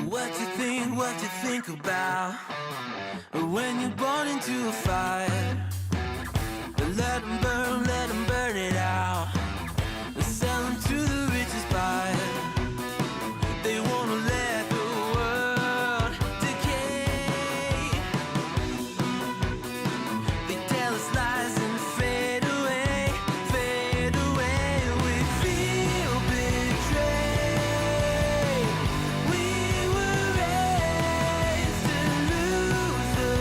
What you think about when you're born into a fire? Let them burn it out. Sell them to the richest buyer. They wanna let the world decay. They tell us lies and fade away, fade away. We feel betrayed. We were raised to lose the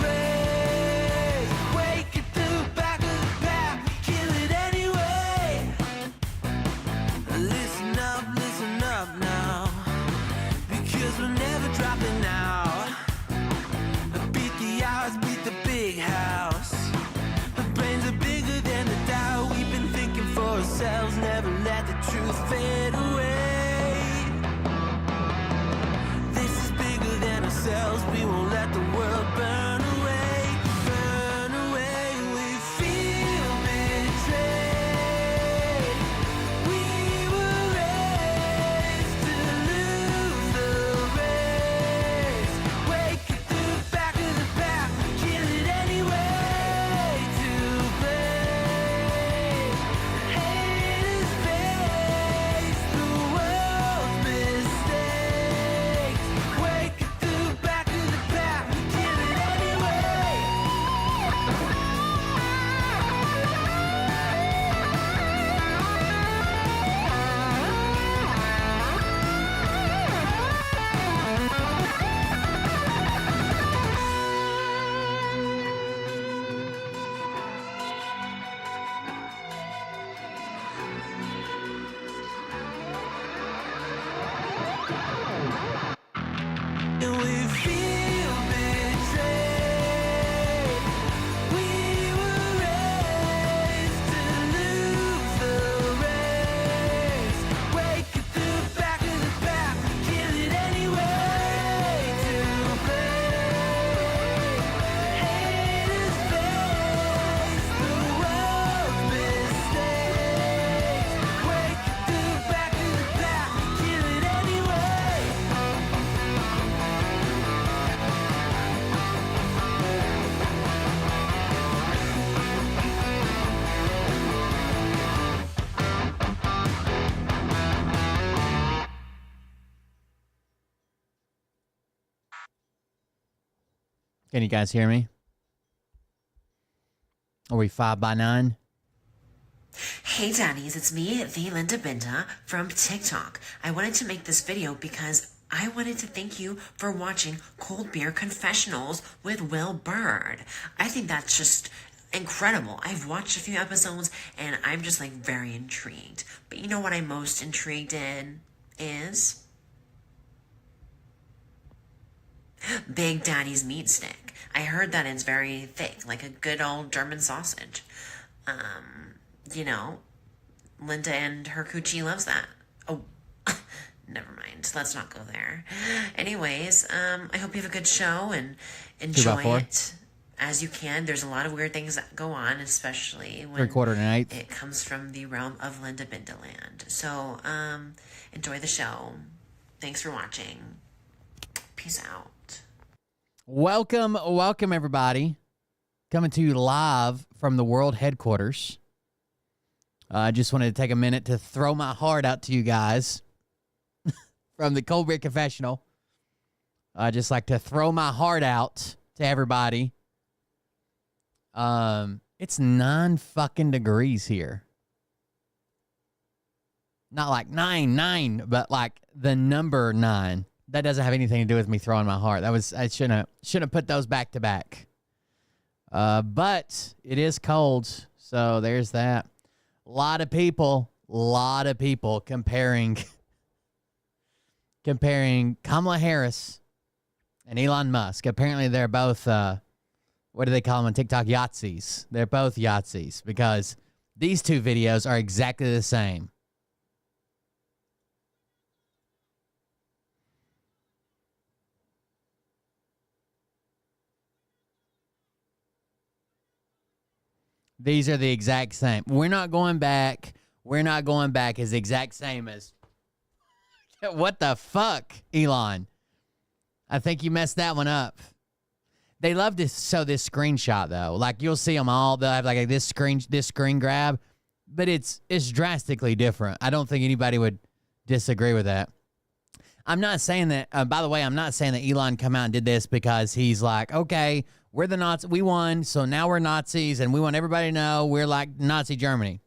race. Wake at the back of the pack, kill it anyway. Listen up now, because we're never dropping out. Beat the odds, beat the big house. The brains are bigger than the doubt. We've been thinking for ourselves, never let the truth fade away. This is bigger than ourselves, we won't let the world burn away, burn away. We feel betrayed. We were raised to lose the race. Wake at the back of the pack, kill it anyway. To blame, haters face the world's mistakes. Wake at the back of the pack, kill it anyway. And we feel betrayed. We were raised to lose the race. Wake at the back of the pack, kill it anyway. To blame, haters face the world's mistakes. Wake at the back of the pack, kill it anyway. Can you guys hear me? Are we 5x9? Hey daddies, it's me, the Linda Binda from TikTok. I wanted to make this video because I wanted to thank you for watching Cold Beer Confessionals with Will Bird. I think that's just incredible. I've watched a few episodes and I'm just like very intrigued. But you know what I'm most intrigued in is Big Daddy's meat stick. I heard that it's very thick, like a good old German sausage. You know, Linda and her coochie loves that. Oh, never mind. Let's not go there. Anyways, I hope you have a good show and enjoy 2x4. it as you can. There's a lot of weird things that go on, especially when 3/4 and an eighth. it comes from the realm of Linda Bindaland. So, enjoy the show. Thanks for watching. Peace out. Welcome everybody. Coming to you live from the world headquarters. I just wanted to take a minute to throw my heart out to you guys from the Cold Beer Confessional. I just like to throw my heart out to everybody. It's 9 fucking degrees here. Not like 9, but like the number 9. That doesn't have anything to do with me throwing my heart. I shouldn't have put those back to back. But it is cold, so there's that. A lot of people comparing Kamala Harris and Elon Musk. Apparently they're both what do they call them on TikTok? Yahtzees. They're both Yahtzees because these two videos are exactly the same. These are the exact same. We're not going back. We're not going back is the exact same as... What the fuck, Elon? I think you messed that one up. They love to show this screenshot though. Like you'll see them all. They'll have like this screen grab, but it's drastically different. I don't think anybody would disagree with that. I'm not saying that. By the way, I'm not saying that Elon come out and did this because he's like, okay, we're the Nazis. We won, so now we're Nazis, and we want everybody to know we're like Nazi Germany.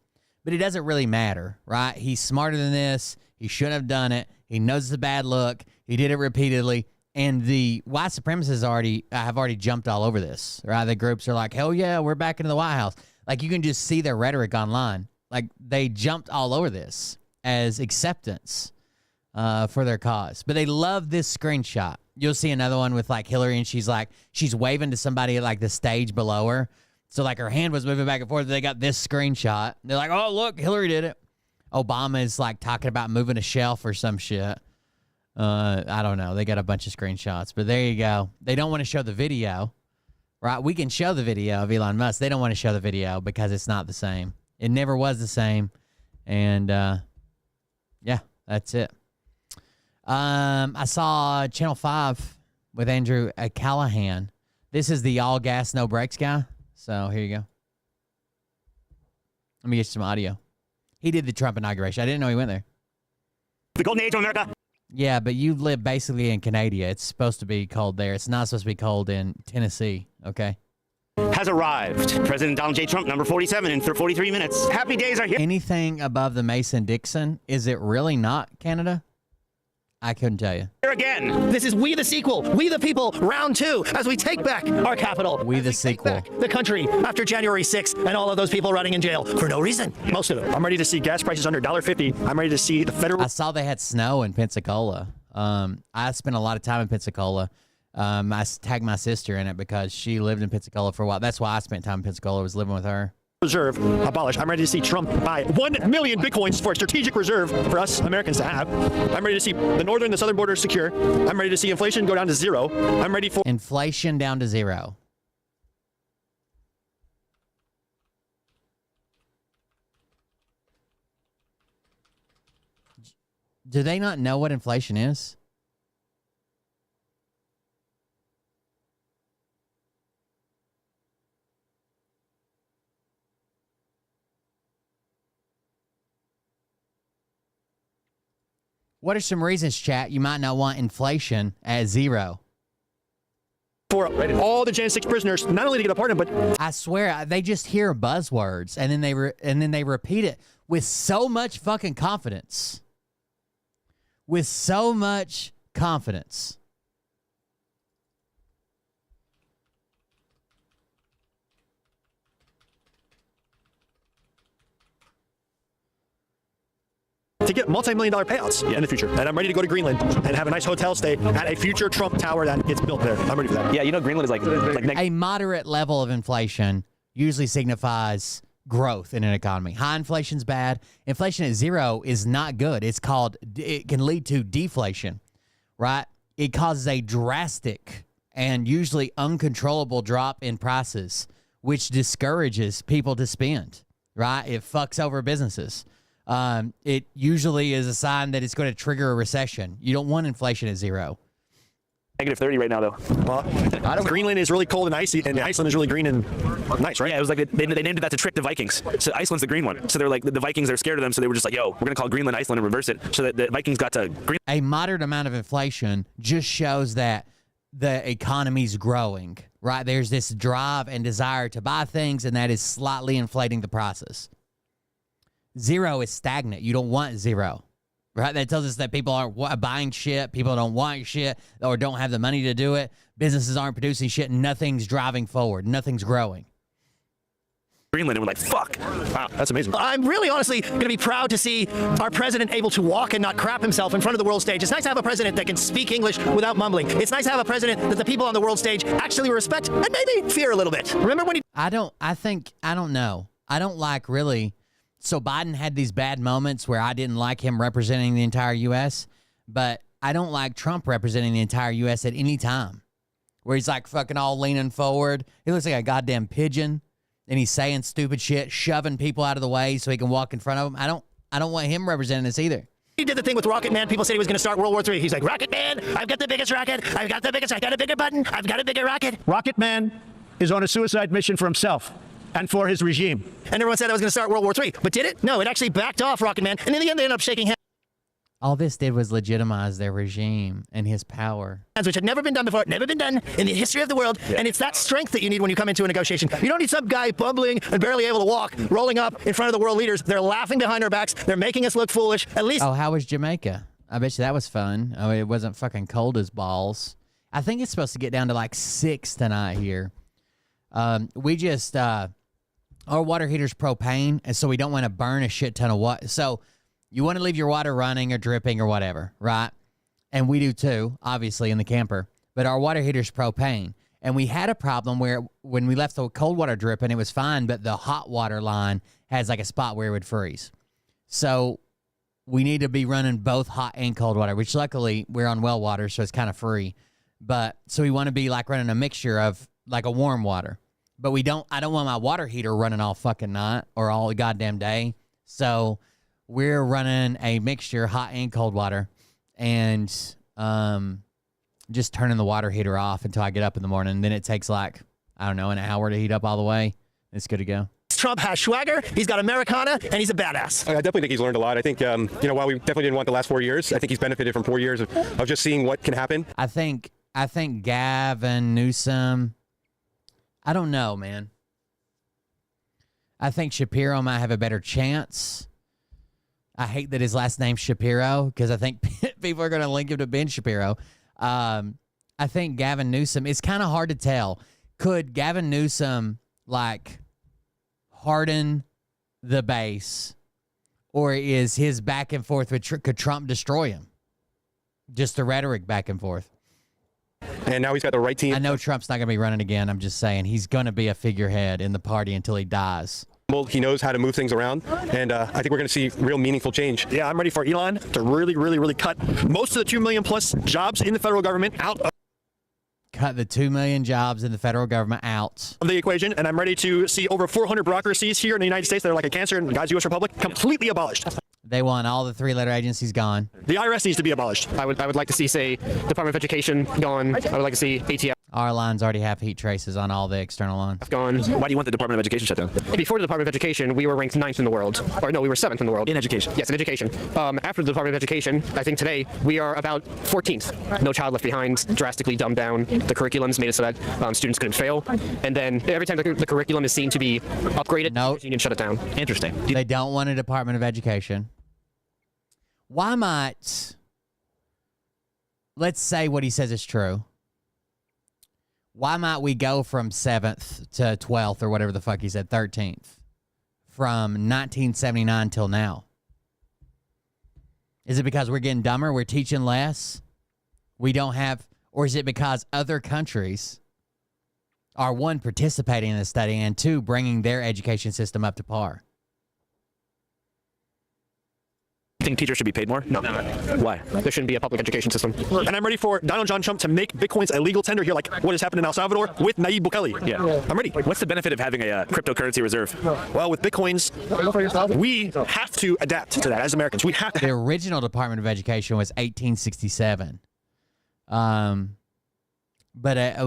But it doesn't really matter, right? He's smarter than this. He shouldn't have done it. He knows it's a bad look. He did it repeatedly. And the white supremacists have already jumped all over this, right? The groups are like, hell yeah, we're back into the White House. Like, you can just see their rhetoric online. Like, they jumped all over this as acceptance for their cause. But they love this screenshot. You'll see another one with, like, Hillary, and she's waving to somebody at, like, the stage below her. So, like, her hand was moving back and forth. They got this screenshot. They're like, oh, look, Hillary did it. Obama is, like, talking about moving a shelf or some shit. I don't know. They got a bunch of screenshots. But there you go. They don't want to show the video, right? We can show the video of Elon Musk. They don't want to show the video because it's not the same. It never was the same. And, yeah, that's it. I saw Channel 5 with Andrew Callahan. This is the all gas, no brakes guy. So here you go. Let me get you some audio. He did the Trump inauguration. I didn't know he went there. The golden age of America. Yeah, but you live basically in Canada. It's supposed to be cold there. It's not supposed to be cold in Tennessee, okay? Has arrived. President Donald J. Trump, number 47 in 43 minutes. Happy days are here. Anything above the Mason-Dixon, is it really not Canada? I couldn't tell you. Here again. This is We the Sequel, We the People, round 2, as we take back our capital. We the sequel. The country after January 6th and all of those people running in jail for no reason. Most of them. I'm ready to see gas prices under $1.50. I'm ready to see the federal... I saw they had snow in Pensacola. I spent a lot of time in Pensacola. I tagged my sister in it because she lived in Pensacola for a while. That's why I spent time in Pensacola, was living with her. Reserve abolished. I'm ready to see Trump buy 1 million bitcoins for a strategic reserve for us Americans to have. I'm ready to see the northern and the southern borders secure. I'm ready to see inflation go down to 0. I'm ready for... Inflation down to 0. Do they not know what inflation is? What are some reasons, chat, you might not want inflation at 0? For all the Jan 6 prisoners, not only to get a pardon, but... I swear, they just hear buzzwords, and then they repeat it with so much fucking confidence. With so much confidence. to get multi-million-dollar payouts in the future. And I'm ready to go to Greenland and have a nice hotel stay at a future Trump tower that gets built there. I'm ready for that. Yeah, you know, Greenland is like a moderate level of inflation usually signifies growth in an economy. High inflation's bad. Inflation at 0 is not good. It can lead to deflation, right? It causes a drastic and usually uncontrollable drop in prices, which discourages people to spend, right? It fucks over businesses. It usually is a sign that it's going to trigger a recession. You don't want inflation at 0. -30 right now, though. Well, Greenland is really cold and icy, and Iceland is really green and nice, right? Yeah, it was like they named it that to trick the Vikings. So Iceland's the green one. So they're like, the Vikings are scared of them, so they were just like, yo, we're going to call Greenland Iceland and reverse it. So that the Vikings got to Greenland. A moderate amount of inflation just shows that the economy's growing, right? There's this drive and desire to buy things, and that is slightly inflating the prices. 0 is stagnant. You don't want 0. Right? That tells us that people aren't buying shit, people don't want shit, or don't have the money to do it. Businesses aren't producing shit, nothing's driving forward, nothing's growing. Greenland, and we're like, fuck. Wow, that's amazing. I'm really honestly going to be proud to see our president able to walk and not crap himself in front of the world stage. It's nice to have a president that can speak English without mumbling. It's nice to have a president that the people on the world stage actually respect and maybe fear a little bit. Remember when he... I don't know. I don't like really... So Biden had these bad moments where I didn't like him representing the entire U.S., but I don't like Trump representing the entire U.S. at any time, where he's like fucking all leaning forward. He looks like a goddamn pigeon, and he's saying stupid shit, shoving people out of the way so he can walk in front of them. I don't want him representing us either. He did the thing with Rocket Man. People said he was going to start World War III. He's like, Rocket Man, I've got the biggest rocket. I got a bigger button. I've got a bigger rocket. Rocket Man is on a suicide mission for himself and for his regime. And everyone said I was going to start World War III. But did it? No, it actually backed off, Rocket Man. And in the end, they ended up shaking hands. All this did was legitimize their regime and his power. Which had never been done before, never been done in the history of the world. Yeah. And it's that strength that you need when you come into a negotiation. You don't need some guy bumbling and barely able to walk, rolling up in front of the world leaders. They're laughing behind our backs. They're making us look foolish. At least. Oh, how was Jamaica? I bet you that was fun. Oh, it wasn't fucking cold as balls. I think it's supposed to get down to like 6 tonight here. We just, our water heater's propane, and so we don't want to burn a shit ton of water. So you want to leave your water running or dripping or whatever, right? And we do too, obviously, in the camper. But our water heater's propane. And we had a problem where when we left the cold water dripping, it was fine, but the hot water line has like a spot where it would freeze. So we need to be running both hot and cold water, which luckily we're on well water, so it's kind of free. But so we want to be like running a mixture of like a warm water. But I don't want my water heater running all fucking night or all goddamn day. So we're running a mixture, hot and cold water, and just turning the water heater off until I get up in the morning. And then it takes like, I don't know, an hour to heat up all the way. It's good to go. Trump has swagger, he's got Americana, and he's a badass. I definitely think he's learned a lot. I think, while we definitely didn't want the last 4 years, I think he's benefited from 4 years of just seeing what can happen. I think Gavin Newsom, I don't know, man. I think Shapiro might have a better chance. I hate that his last name's Shapiro because I think people are going to link him to Ben Shapiro. I think Gavin Newsom, it's kind of hard to tell. Could Gavin Newsom, like, harden the base, or is his back and forth with could Trump destroy him? Just the rhetoric back and forth. And now he's got the right team. I know Trump's not going to be running again. I'm just saying he's going to be a figurehead in the party until he dies. Well, he knows how to move things around, and I think we're going to see real meaningful change. Yeah, I'm ready for Elon to really, really, really cut most of the 2 million plus jobs in the federal government out of Cut the 2 million jobs in the federal government out the equation, and I'm ready to see over 400 bureaucracies here in the United States that are like a cancer in God's U.S. Republic completely abolished. They want all the 3-letter agencies gone. The IRS needs to be abolished. I would like to see, say, Department of Education gone. I would like to see ATF Our lines already have heat traces on all the external lines. gone. Why do you want the Department of Education shut down? Before the Department of Education, we were ranked 9th in the world. Or no, we were 7th in the world. In education? Yes, in education. After the Department of Education, I think today, we are about 14th. No Child Left Behind, drastically dumbed down. The curriculums made it so that students couldn't fail. And then every time the curriculum is seen to be upgraded, the union shut it down. Interesting. They don't want a Department of Education. Why might, let's say what he says is true. Why might we go from 7th to 12th or whatever the fuck he said, 13th, from 1979 till now? Is it because we're getting dumber, we're teaching less, we don't have, or is it because other countries are, one, participating in the study, and two, bringing their education system up to par? You think teachers should be paid more? No. Why? There shouldn't be a public education system. And I'm ready for Donald John Trump to make Bitcoins a legal tender here, like what has happened in El Salvador with Nayib Bukele. Yeah. I'm ready. What's the benefit of having a cryptocurrency reserve? Well, with Bitcoins, we have to adapt to that as Americans. We have to. The original Department of Education was 1867. But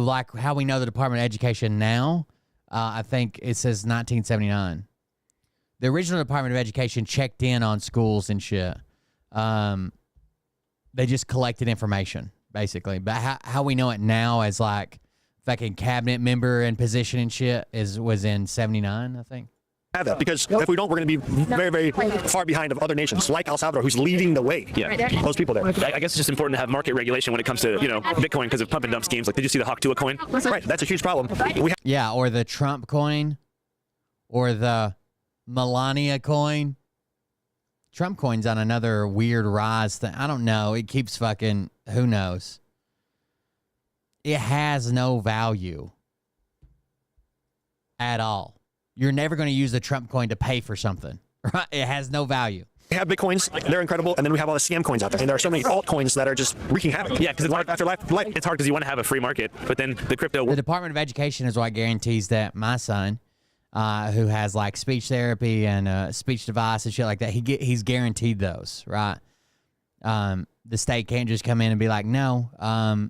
like how we know the Department of Education now, I think it says 1979. The original Department of Education checked in on schools and shit. They just collected information, basically. But how we know it now as like fucking cabinet member and position and shit was in 79, I think. Have that, because if we don't, we're going to be very, very far behind of other nations like El Salvador, who's leading the way. Yeah. Those people there. I guess it's just important to have market regulation when it comes to, Bitcoin because of pump and dump schemes. Like, did you see the Hawk-Tuah coin? Right. That's a huge problem. Yeah, or the Trump coin, or the Melania coin. Trump coin's on another weird rise thing. I don't know. It keeps fucking, who knows? It has no value at all. You're never going to use the Trump coin to pay for something, right? It has no value. We have Bitcoins, they're incredible, and then we have all the scam coins out there. And there are so many altcoins that are just wreaking havoc. Yeah, because life after life, it's hard because you want to have a free market, but then the crypto... The Department of Education is what guarantees that my son, who has like speech therapy and speech device and shit like that, he's guaranteed those, right? the state can't just come in and be like, no,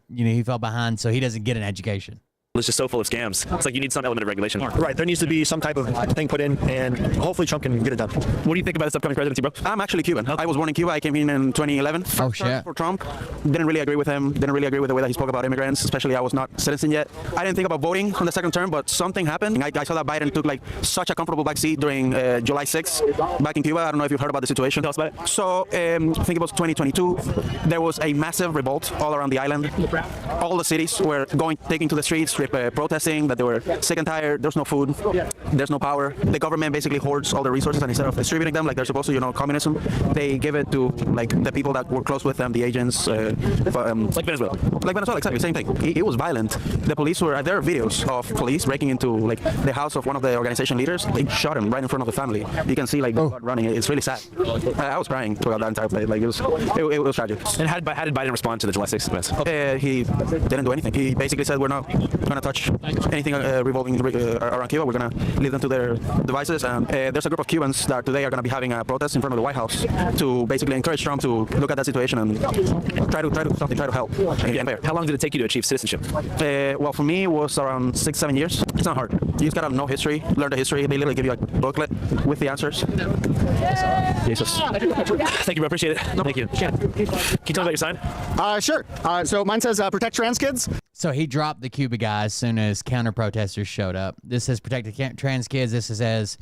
he fell behind, so he doesn't get an education. It's just so full of scams. It's like you need some element of regulation. Right. There needs to be some type of thing put in, and hopefully Trump can get it done. What do you think about this upcoming presidency, bro? I'm actually Cuban. I was born in Cuba. I came in 2011. Oh, shit. For Trump. Didn't really agree with him. Didn't really agree with the way that he spoke about immigrants, especially I was not citizen yet. I didn't think about voting on the second term, but something happened. I saw that Biden took like such a comfortable back seat during July 6th back in Cuba. I don't know if you've heard about the situation. Tell us about it. So I think it was 2022. There was a massive revolt all around the island. All the cities were taking to the streets, protesting that they were sick and tired. There's no food. There's no power. The government basically hoards all the resources, and instead of distributing them like they're supposed to, communism, they give it to like the people that were close with them, the agents. Like Venezuela. Like Venezuela, exactly, same thing. It was violent. The police were. There are videos of police breaking into like the house of one of the organization leaders. They shot him right in front of the family. You can see like the blood running. It's really sad. I was crying throughout that entire play. Like it was tragic. And how did Biden respond to the July 6th events? He didn't do anything. He basically said, we're not going to touch anything revolving around Cuba. We're going to leave them to their devices. And there's a group of Cubans that today are going to be having a protest in front of the White House to basically encourage Trump to look at that situation and try to do something, try to help. How long did it take you to achieve citizenship? Well, for me, it was around 6-7 years. It's not hard. You just got to know history, learn the history. They literally give you a booklet with the answers. Jesus. Thank you, bro. Appreciate it. Thank you. Can you tell me about your sign? Sure. So mine says protect trans kids. So he dropped the Cuba guy as soon as counter-protesters showed up. This says protect the trans kids. This says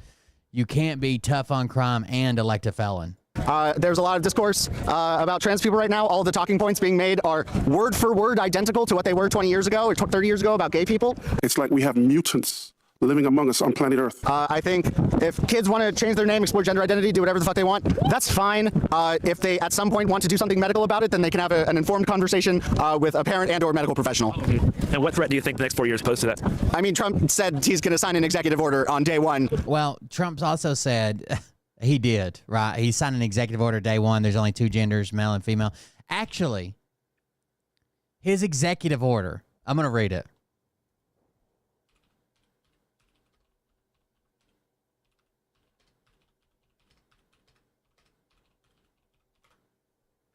you can't be tough on crime and elect a felon. There's a lot of discourse about trans people right now. All of the talking points being made are word for word identical to what they were 20 years ago or 30 years ago about gay people. It's like we have mutants living among us on planet Earth. I think if kids want to change their name, explore gender identity, do whatever the fuck they want, that's fine. If they at some point want to do something medical about it, then they can have an informed conversation with a parent and or medical professional. And what threat do you think the next 4 years pose to that? I mean, Trump said he's going to sign an executive order on day one. Well, Trump's also said he did, right? He signed an executive order day one. There's only two genders, male and female. Actually, his executive order, I'm going to read it.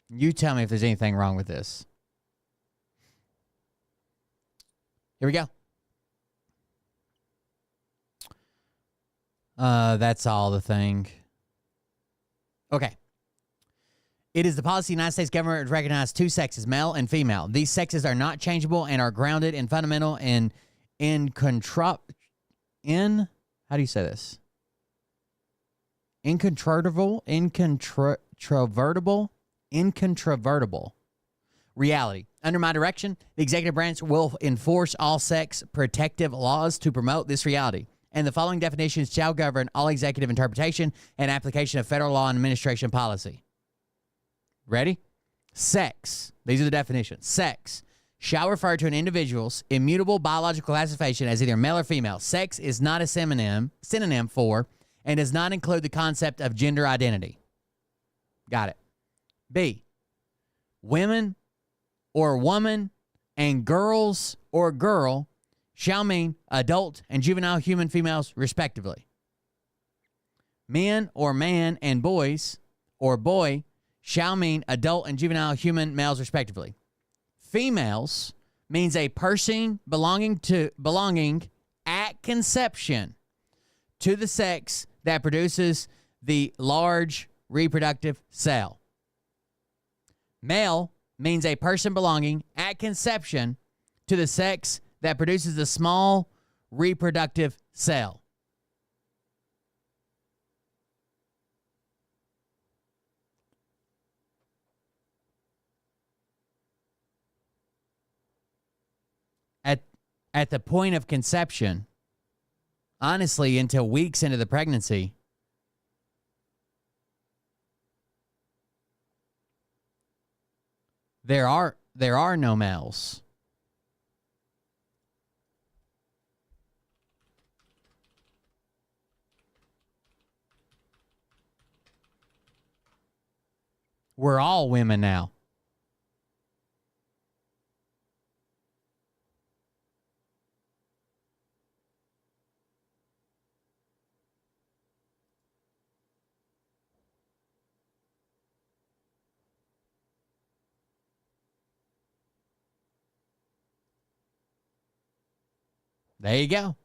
You tell me if there's anything wrong with this. Here we go. That's all the thing. Okay. It is the policy of the United States government to recognize two sexes, male and female. These sexes are not changeable and are grounded in fundamental and how do you say this? Incontrovertible reality. Under my direction, the executive branch will enforce all sex protective laws to promote this reality. And the following definitions shall govern all executive interpretation and application of federal law and administration policy. Ready? Sex. These are the definitions. Sex shall refer to an individual's immutable biological classification as either male or female. Sex is not a synonym for and does not include the concept of gender identity. Got it. B, women or woman and girls or girl shall mean adult and juvenile human females respectively. Men or man and boys or boy shall mean adult and juvenile human males respectively. Females means a person belonging at conception to the sex that produces the large reproductive cell. Male means a person belonging at conception to the sex that produces the small reproductive cell. At the point of conception, honestly, until weeks into the pregnancy, there are no males. We're all women now. There you go.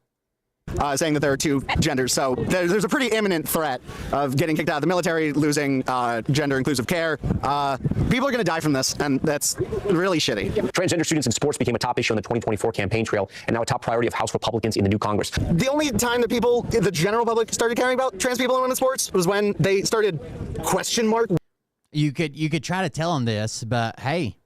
Saying that there are two genders. So there's a pretty imminent threat of getting kicked out of the military, losing gender-inclusive care. People are going to die from this, and that's really shitty. Transgender students in sports became a top issue on the 2024 campaign trail and now a top priority of House Republicans in the new Congress. The only time that people, the general public, started caring about trans people in women's sports was when they started question mark. You could try to tell them this, but hey,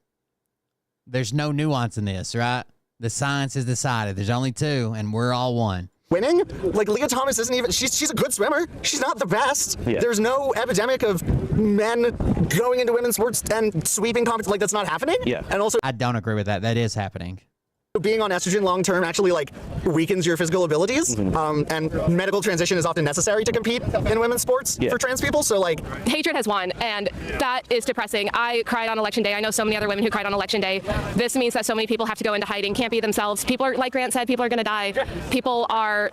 there's no nuance in this, right? The science is decided. There's only two, and we're all one. Winning? Like, Leah Thomas isn't even, she's a good swimmer. She's not the best. Yeah. There's no epidemic of men going into women's sports and sweeping competition. Like, that's not happening. Yeah. And also, I don't agree with that. That is happening. being on estrogen long term actually like weakens your physical abilities, and medical transition is often necessary to compete in women's sports for trans people. So like, hatred has won, and that is depressing. I cried on election day. I know so many other women who cried on election day. This means that so many people have to go into hiding, can't be themselves. People are, like Grant said, people are going to die. People are.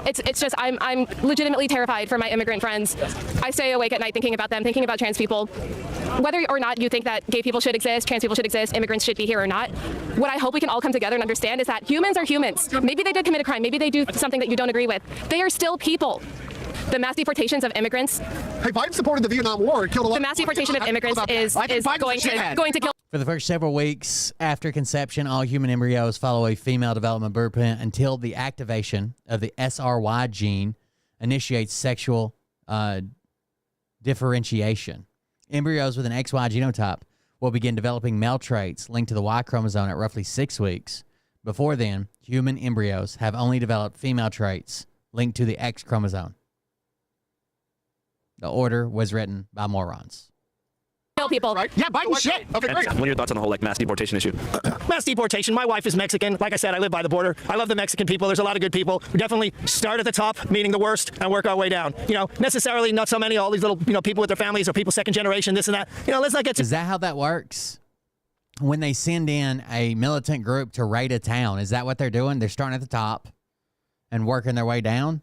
It's just I'm legitimately terrified for my immigrant friends. I stay awake at night thinking about them, thinking about trans people. Whether or not you think that gay people should exist, trans people should exist, immigrants should be here or not, what I hope we can all come together and understand is that humans are humans. Maybe they did commit a crime, maybe they do something that you don't agree with. They are still people. The mass deportations of immigrants. Hey, Biden supported the Vietnam War. It killed a lot. The mass deportation of immigrants is going to kill. For the first several weeks after conception, all human embryos follow a female development blueprint until the activation of the SRY gene initiates sexual differentiation. Embryos with an XY genotype will begin developing male traits linked to the Y chromosome at roughly 6 weeks. Before then, human embryos have only developed female traits linked to the X chromosome. The order was written by morons. Kill people. Right? Yeah, Biden shit. Okay, great. What are your thoughts on the whole mass deportation issue? Mass deportation. My wife is Mexican. Like I said, I live by the border. I love the Mexican people. There's a lot of good people. We definitely start at the top, meaning the worst, and work our way down. Necessarily not so many, all these little, people with their families or people second generation, this and that. Let's not get to... Is that how that works? When they send in a militant group to raid a town, is that what they're doing? They're starting at the top and working their way down?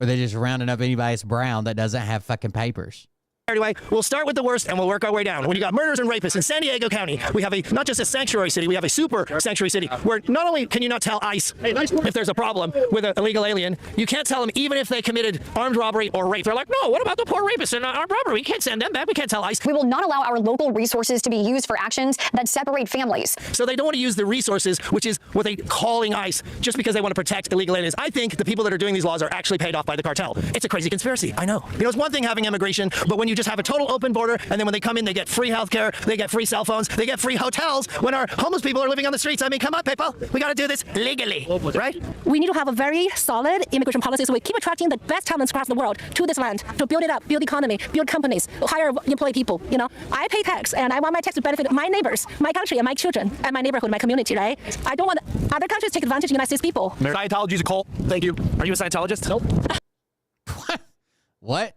Or they're just rounding up anybody that's brown that doesn't have fucking papers? Anyway, we'll start with the worst and we'll work our way down. When you got murders and rapists in San Diego County, we have not just a sanctuary city, we have a super sanctuary city where not only can you not tell ICE if there's a problem with an illegal alien, you can't tell them even if they committed armed robbery or rape. They're like, no, what about the poor rapists in armed robbery? We can't send them back. We can't tell ICE. We will not allow our local resources to be used for actions that separate families. So they don't want to use the resources, which is what they're calling ICE, just because they want to protect illegal aliens. I think the people that are doing these laws are actually paid off by the cartel. It's a crazy conspiracy. I know. It's one thing having immigration, but when you just have a total open border, and then when they come in, they get free healthcare, they get free cell phones, they get free hotels. When our homeless people are living on the streets, I mean, come on, people, we got to do this legally, right? We need to have a very solid immigration policy so we keep attracting the best talents across the world to this land to build it up, build economy, build companies, hire employ people. I pay tax, and I want my tax to benefit my neighbors, my country, and my children, and my neighborhood, my community, right? I don't want other countries to take advantage of United States people. Scientology's a cult. Thank you. Are you a Scientologist? Nope. What?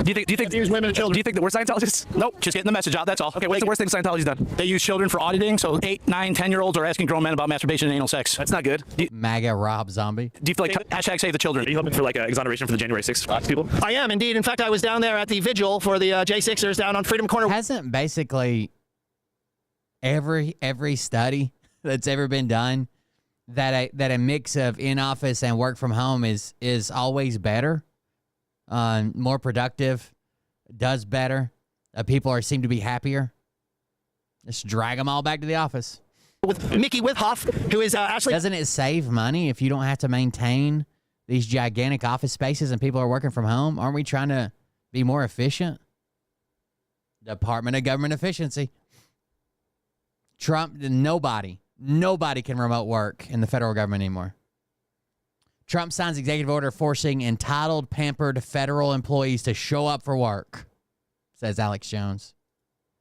Do you think use women and children? Do you think that we're Scientologists? Nope, just getting the message out, that's all. Okay, what's the worst thing Scientology's done? They use children for auditing, so 8, 9, 10-year-olds are asking grown men about masturbation and anal sex. That's not good. MAGA Rob Zombie. Do you feel like Hashtag save the children. Are you hoping for exoneration for the January 6th people? I am indeed. In fact, I was down there at the vigil for the J6ers down on Freedom Corner. Hasn't basically every study that's ever been done that a mix of in office and work from home is always better, more productive, does better, people seem to be happier? Just drag them all back to the office. With Mickey Withoff, who is Ashley. Doesn't it save money if you don't have to maintain these gigantic office spaces and people are working from home? Aren't we trying to be more efficient? Department of Government Efficiency. Trump, nobody can remote work in the federal government anymore. Trump signs executive order forcing entitled, pampered federal employees to show up for work, says Alex Jones.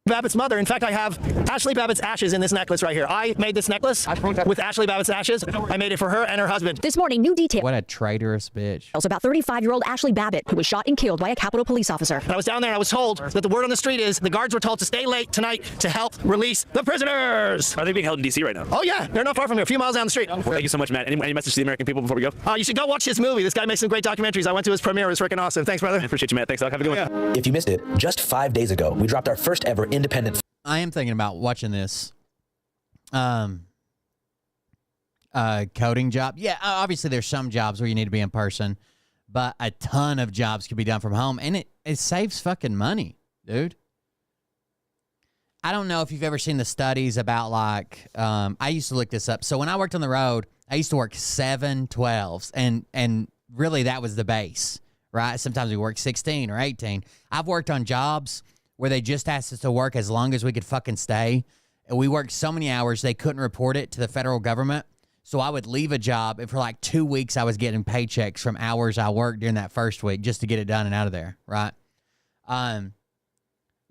Babbitt's mother. In fact, I have Ashley Babbitt's ashes in this necklace right here. I made this necklace with Ashley Babbitt's ashes. I made it for her and her husband. This morning, new details What a traitorous bitch. about 35-year-old Ashley Babbitt, who was shot and killed by a Capitol police officer. And I was down there and I was told that the word on the street is the guards were told to stay late tonight to help release the prisoners. Are they being held in D.C. right now? Oh, yeah. They're not far from here, a few miles down the street. Thank you so much, Matt. Any message to the American people before we go? You should go watch his movie. This guy makes some great documentaries. I went to his premiere. It was freaking awesome. Thanks, brother. I appreciate you, Matt. Thanks, Doc. Have a good one. If you missed it, just 5 days ago, we dropped our first ever independent... I am thinking about watching this. coding job. Yeah, obviously there's some jobs where you need to be in person, but a ton of jobs can be done from home, and it saves fucking money, dude. I don't know if you've ever seen the studies about like, I used to look this up. So when I worked on the road, I used to work 7/12s, and really that was the base, right? Sometimes we worked 16 or 18. I've worked on jobs where they just asked us to work as long as we could fucking stay. And we worked so many hours, they couldn't report it to the federal government. So I would leave a job, and for like 2 weeks, I was getting paychecks from hours I worked during that first week just to get it done and out of there, right?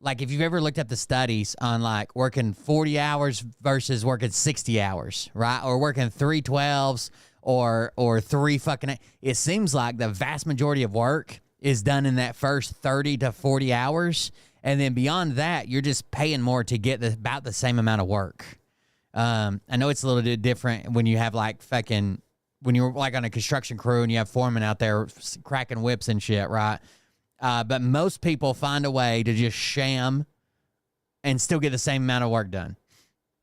Like if you've ever looked at the studies on like working 40 hours versus working 60 hours, right? Or working 3 12s or 3 fucking, it seems like the vast majority of work is done in that first 30 to 40 hours. And then beyond that, you're just paying more to get about the same amount of work. I know it's a little bit different when you have like fucking, when you're like on a construction crew and you have foremen out there cracking whips and shit, right? But most people find a way to just sham and still get the same amount of work done.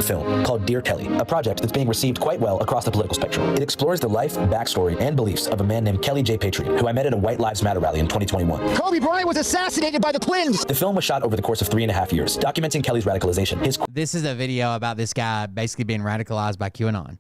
Film called Dear Kelly, a project that's being received quite well across the political spectrum. It explores the life, backstory, and beliefs of a man named Kelly J. Patriot, who I met at a White Lives Matter rally in 2021. Kobe Bryant was assassinated by the Clintons. The film was shot over the course of 3.5 years, documenting Kelly's radicalization. This is a video about this guy basically being radicalized by QAnon.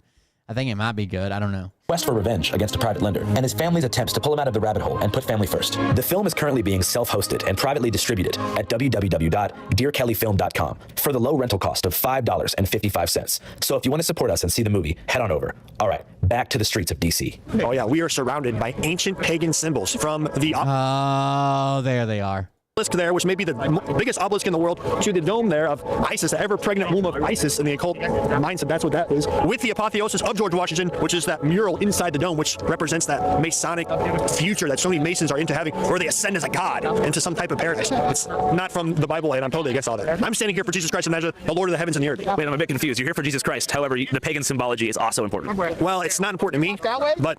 I think it might be good. I don't know. Quest for revenge against a private lender, and his family's attempts to pull him out of the rabbit hole and put family first. The film is currently being self-hosted and privately distributed at www.dearkellyfilm.com for the low rental cost of $5.55. So if you want to support us and see the movie, head on over. All right, back to the streets of DC. Oh yeah, we are surrounded by ancient pagan symbols from the Oh, there they are. obelisk there, which may be the biggest obelisk in the world, to the dome there of Isis, the ever-pregnant womb of Isis in the occult mindset. That's what that is. With the apotheosis of George Washington, which is that mural inside the dome, which represents that Masonic future that so many Masons are into having, where they ascend as a god into some type of paradise. It's not from the Bible, and I'm totally against all that. I'm standing here for Jesus Christ of Nazareth, the Lord of the heavens and the earth. Wait, I'm a bit confused. You're here for Jesus Christ. However, the pagan symbology is also important. Well, it's not important to me, but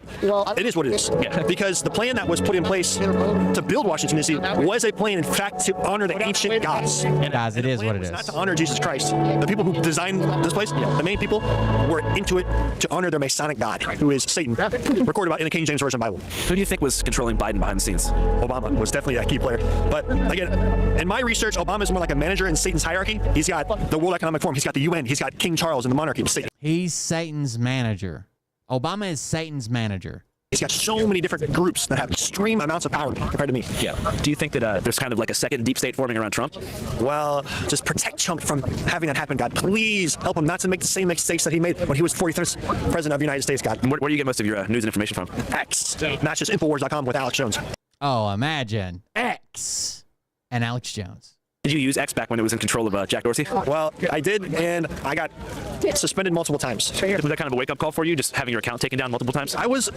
it is what it is. Yeah. Because the plan that was put in place to build Washington, D.C. was a plan, in fact, to honor the ancient gods. Guys, it is what it is. Not to honor Jesus Christ. The people who designed this place, the main people, were into it to honor their Masonic god, who is Satan, recorded about in the King James Version Bible. Who do you think was controlling Biden behind the scenes? Obama was definitely a key player. But again, in my research, Obama is more like a manager in Satan's hierarchy. He's got the World Economic Forum, he's got the UN, he's got King Charles and the monarchy of Satan. He's Satan's manager. Obama is Satan's manager. He's got so many different groups that have extreme amounts of power compared to me. Yeah. Do you think that there's kind of like a second deep state forming around Trump? Well, just protect Trump from having that happen, God. Please help him not to make the same mistakes that he made when he was 43rd president of the United States, God. Where do you get most of your news and information from? X, not just Infowars.com with Alex Jones. Oh, imagine X and Alex Jones. Did you use X back when it was in control of Jack Dorsey? Well, I did, and I got suspended multiple times. Was that kind of a wake-up call for you, just having your account taken down multiple times? I was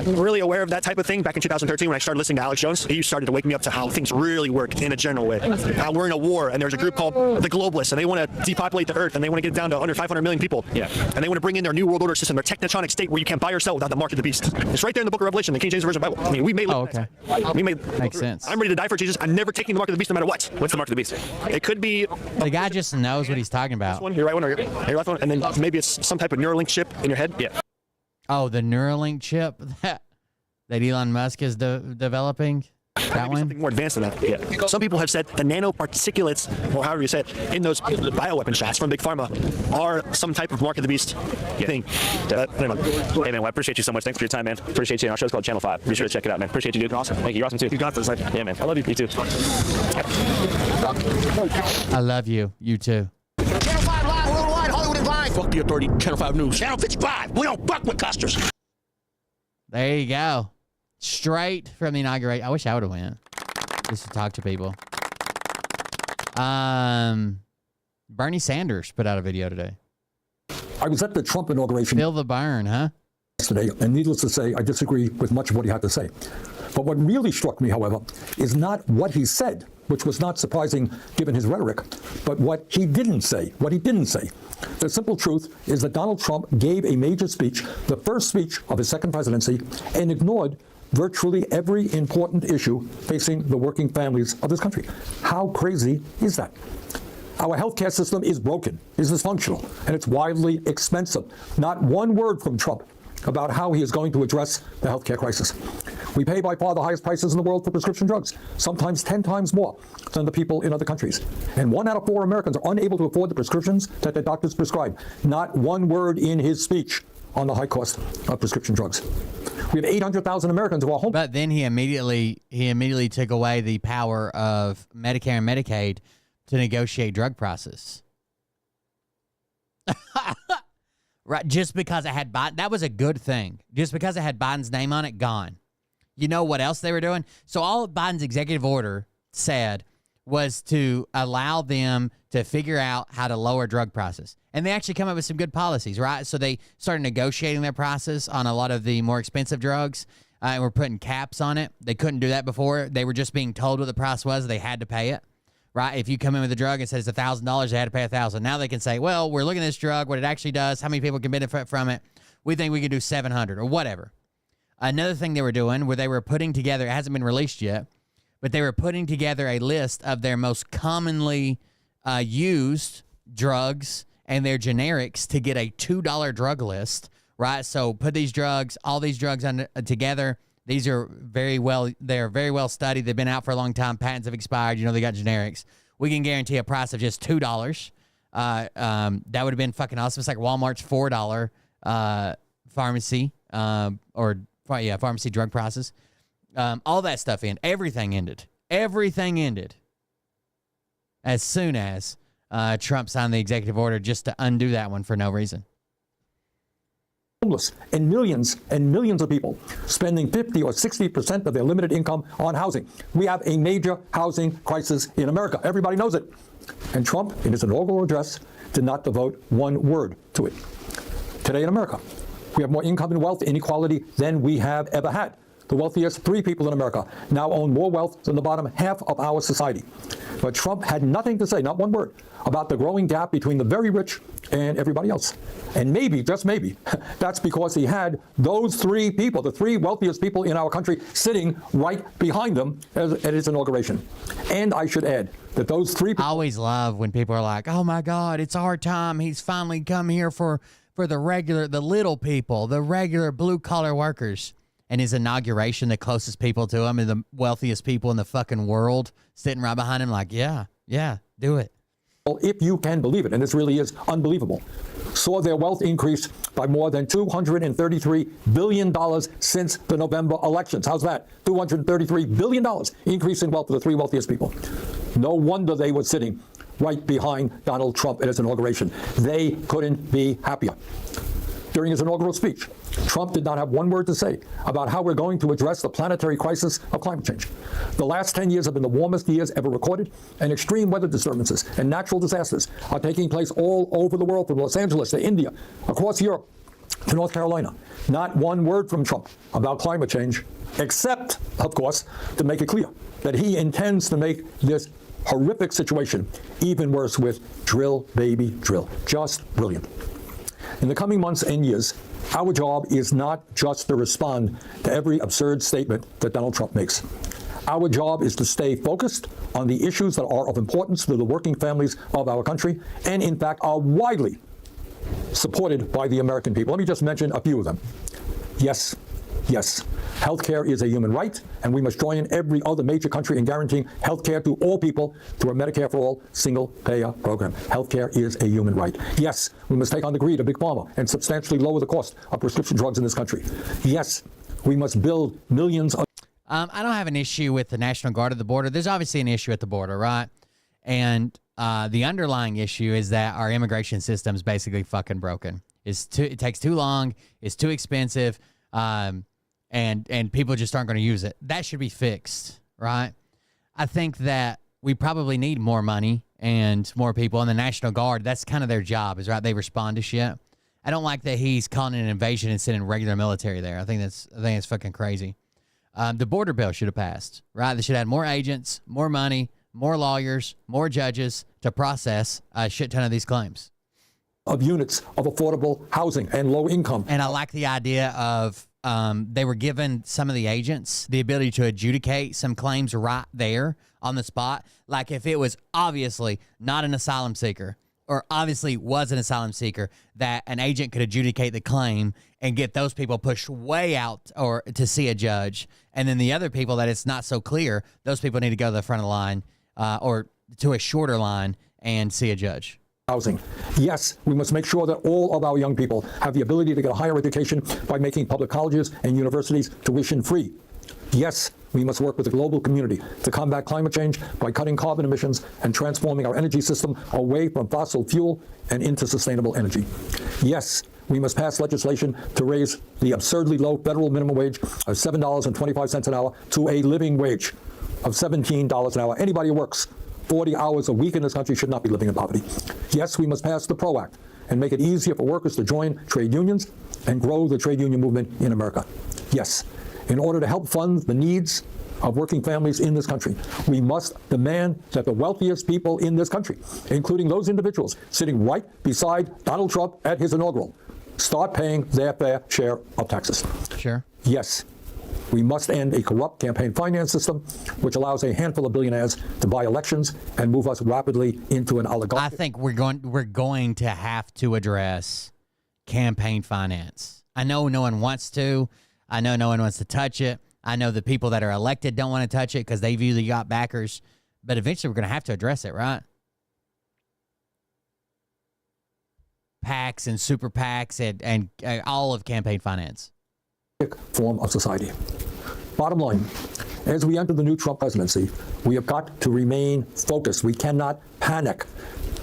really aware of that type of thing back in 2013 when I started listening to Alex Jones. He started to wake me up to how things really work in a general way. We're in a war, and there's a group called the Globalists, and they want to depopulate the Earth, and they want to get it down to under 500 million people. Yeah. And they want to bring in their new world order system, their technotronic state where you can't buy or sell without the mark of the beast. It's right there in the book of Revelation, the King James Version Bible. I mean, we may live. Oh, okay. We may. Makes sense. I'm ready to die for Jesus. I'm never taking the mark of the beast no matter what. What's the mark of the beast? It could be. The guy just knows what he's talking about. Your right one or your left one, and then maybe it's some type of Neuralink chip in your head. Yeah. Oh, the Neuralink chip that Elon Musk is developing. That one? Something more advanced than that. Yeah. Some people have said the nanoparticulates, or however you say it, in those bioweapon shots from Big Pharma are some type of mark of the beast thing. Anyway. Hey, man, well, I appreciate you so much. Thanks for your time, man. Appreciate you. Our show's called Channel 5. Be sure to check it out, man. Appreciate you, dude. Awesome. Thank you. You're awesome, too. You got this. Yeah, man. I love you. You too. I love you. You too. Channel 5 Live, worldwide, Hollywood and blind. Fuck the authority. Channel 5 News. Channel 55. We don't fuck with custers. There you go. Straight from the inauguration. I wish I would have went just to talk to people. Bernie Sanders put out a video today. I was at the Trump inauguration. Feel the burn, huh? Yesterday, and needless to say, I disagree with much of what he had to say. But what really struck me, however, is not what he said, which was not surprising given his rhetoric, but what he didn't say, The simple truth is that Donald Trump gave a major speech, the first speech of his second presidency, and ignored virtually every important issue facing the working families of this country. How crazy is that? Our healthcare system is broken, is dysfunctional, and it's wildly expensive. Not one word from Trump about how he is going to address the healthcare crisis. We pay by far the highest prices in the world for prescription drugs, sometimes 10 times more than the people in other countries. And 1 out of 4 Americans are unable to afford the prescriptions that their doctors prescribe. Not one word in his speech on the high cost of prescription drugs. We have 800,000 Americans who are home. But then he immediately took away the power of Medicare and Medicaid to negotiate drug prices. Right, just because it had Biden, that was a good thing. Just because it had Biden's name on it, gone. You know what else they were doing? So all of Biden's executive order said was to allow them to figure out how to lower drug prices. And they actually come up with some good policies, right? So they started negotiating their prices on a lot of the more expensive drugs, and were putting caps on it. They couldn't do that before. They were just being told what the price was. They had to pay it. Right? If you come in with a drug and says it's $1,000, they had to pay $1,000. Now they can say, well, we're looking at this drug, what it actually does, how many people can benefit from it. We think we can do $700 or whatever. Another thing they were doing where they were putting together, it hasn't been released yet, but they were putting together a list of their most commonly used drugs and their generics to get a $2 drug list, right? So put these drugs, all these drugs together. These are they're very well studied. They've been out for a long time. Patents have expired. You know, they got generics. We can guarantee a price of just $2. That would have been fucking awesome. It's like Walmart's $4 pharmacy pharmacy drug prices. All that stuff ended. Everything ended. Everything ended as soon as Trump signed the executive order just to undo that one for no reason. Homeless and millions of people spending 50 or 60% of their limited income on housing. We have a major housing crisis in America. Everybody knows it. And Trump, in his inaugural address, did not devote one word to it. Today in America, we have more income and wealth inequality than we have ever had. The wealthiest 3 people in America now own more wealth than the bottom half of our society. But Trump had nothing to say, not one word, about the growing gap between the very rich and everybody else. And maybe, just maybe, that's because he had those 3 people, the 3 wealthiest people in our country, sitting right behind him at his inauguration. And I should add that those 3 people... I always love when people are like, oh my God, it's our time. He's finally come here for the little people, the regular blue-collar workers. And his inauguration, the closest people to him and the wealthiest people in the fucking world sitting right behind him like, yeah, do it. If you can believe it, and this really is unbelievable, saw their wealth increase by more than $233 billion since the November elections. How's that? $233 billion increase in wealth for the 3 wealthiest people. No wonder they were sitting right behind Donald Trump at his inauguration. They couldn't be happier. During his inaugural speech, Trump did not have one word to say about how we're going to address the planetary crisis of climate change. The last 10 years have been the warmest years ever recorded, and extreme weather disturbances and natural disasters are taking place all over the world, from Los Angeles to India, across Europe to North Carolina. Not one word from Trump about climate change, except, of course, to make it clear that he intends to make this horrific situation even worse with drill, baby, drill. Just brilliant. In the coming months and years, our job is not just to respond to every absurd statement that Donald Trump makes. Our job is to stay focused on the issues that are of importance to the working families of our country and, in fact, are widely supported by the American people. Let me just mention a few of them. Yes, healthcare is a human right, and we must join in every other major country in guaranteeing healthcare to all people through a Medicare for All single-payer program. Healthcare is a human right. Yes, we must take on the greed of Big Pharma and substantially lower the cost of prescription drugs in this country. Yes, we must build millions of... I don't have an issue with the National Guard at the border. There's obviously an issue at the border, right? And the underlying issue is that our immigration system is basically fucking broken. It takes too long. It's too expensive. And people just aren't going to use it. That should be fixed, right? I think that we probably need more money and more people. And the National Guard, that's kind of their job, is right. They respond to shit. I don't like that he's calling it an invasion and sending regular military there. I think that's fucking crazy. The border bill should have passed, right? They should have had more agents, more money, more lawyers, more judges to process a shit ton of these claims. Of units of affordable housing and low income. And I like the idea of they were given some of the agents the ability to adjudicate some claims right there on the spot. Like if it was obviously not an asylum seeker or obviously was an asylum seeker, that an agent could adjudicate the claim and get those people pushed way out or to see a judge. And then the other people that it's not so clear, those people need to go to the front of the line or to a shorter line and see a judge. Housing. Yes, we must make sure that all of our young people have the ability to get a higher education by making public colleges and universities tuition free. Yes, we must work with the global community to combat climate change by cutting carbon emissions and transforming our energy system away from fossil fuel and into sustainable energy. Yes, we must pass legislation to raise the absurdly low federal minimum wage of $7.25 an hour to a living wage of $17 an hour. Anybody who works 40 hours a week in this country should not be living in poverty. Yes, we must pass the PRO Act and make it easier for workers to join trade unions and grow the trade union movement in America. Yes, in order to help fund the needs of working families in this country, we must demand that the wealthiest people in this country, including those individuals sitting right beside Donald Trump at his inaugural, start paying their fair share of taxes. Sure. Yes, we must end a corrupt campaign finance system which allows a handful of billionaires to buy elections and move us rapidly into an oligarchy. I think we're going to have to address campaign finance. I know no one wants to. I know no one wants to touch it. I know the people that are elected don't want to touch it because they've usually got backers. But eventually we're going to have to address it, right? PACs and super PACs and all of campaign finance. Form of society. Bottom line, as we enter the new Trump presidency, we have got to remain focused. We cannot panic.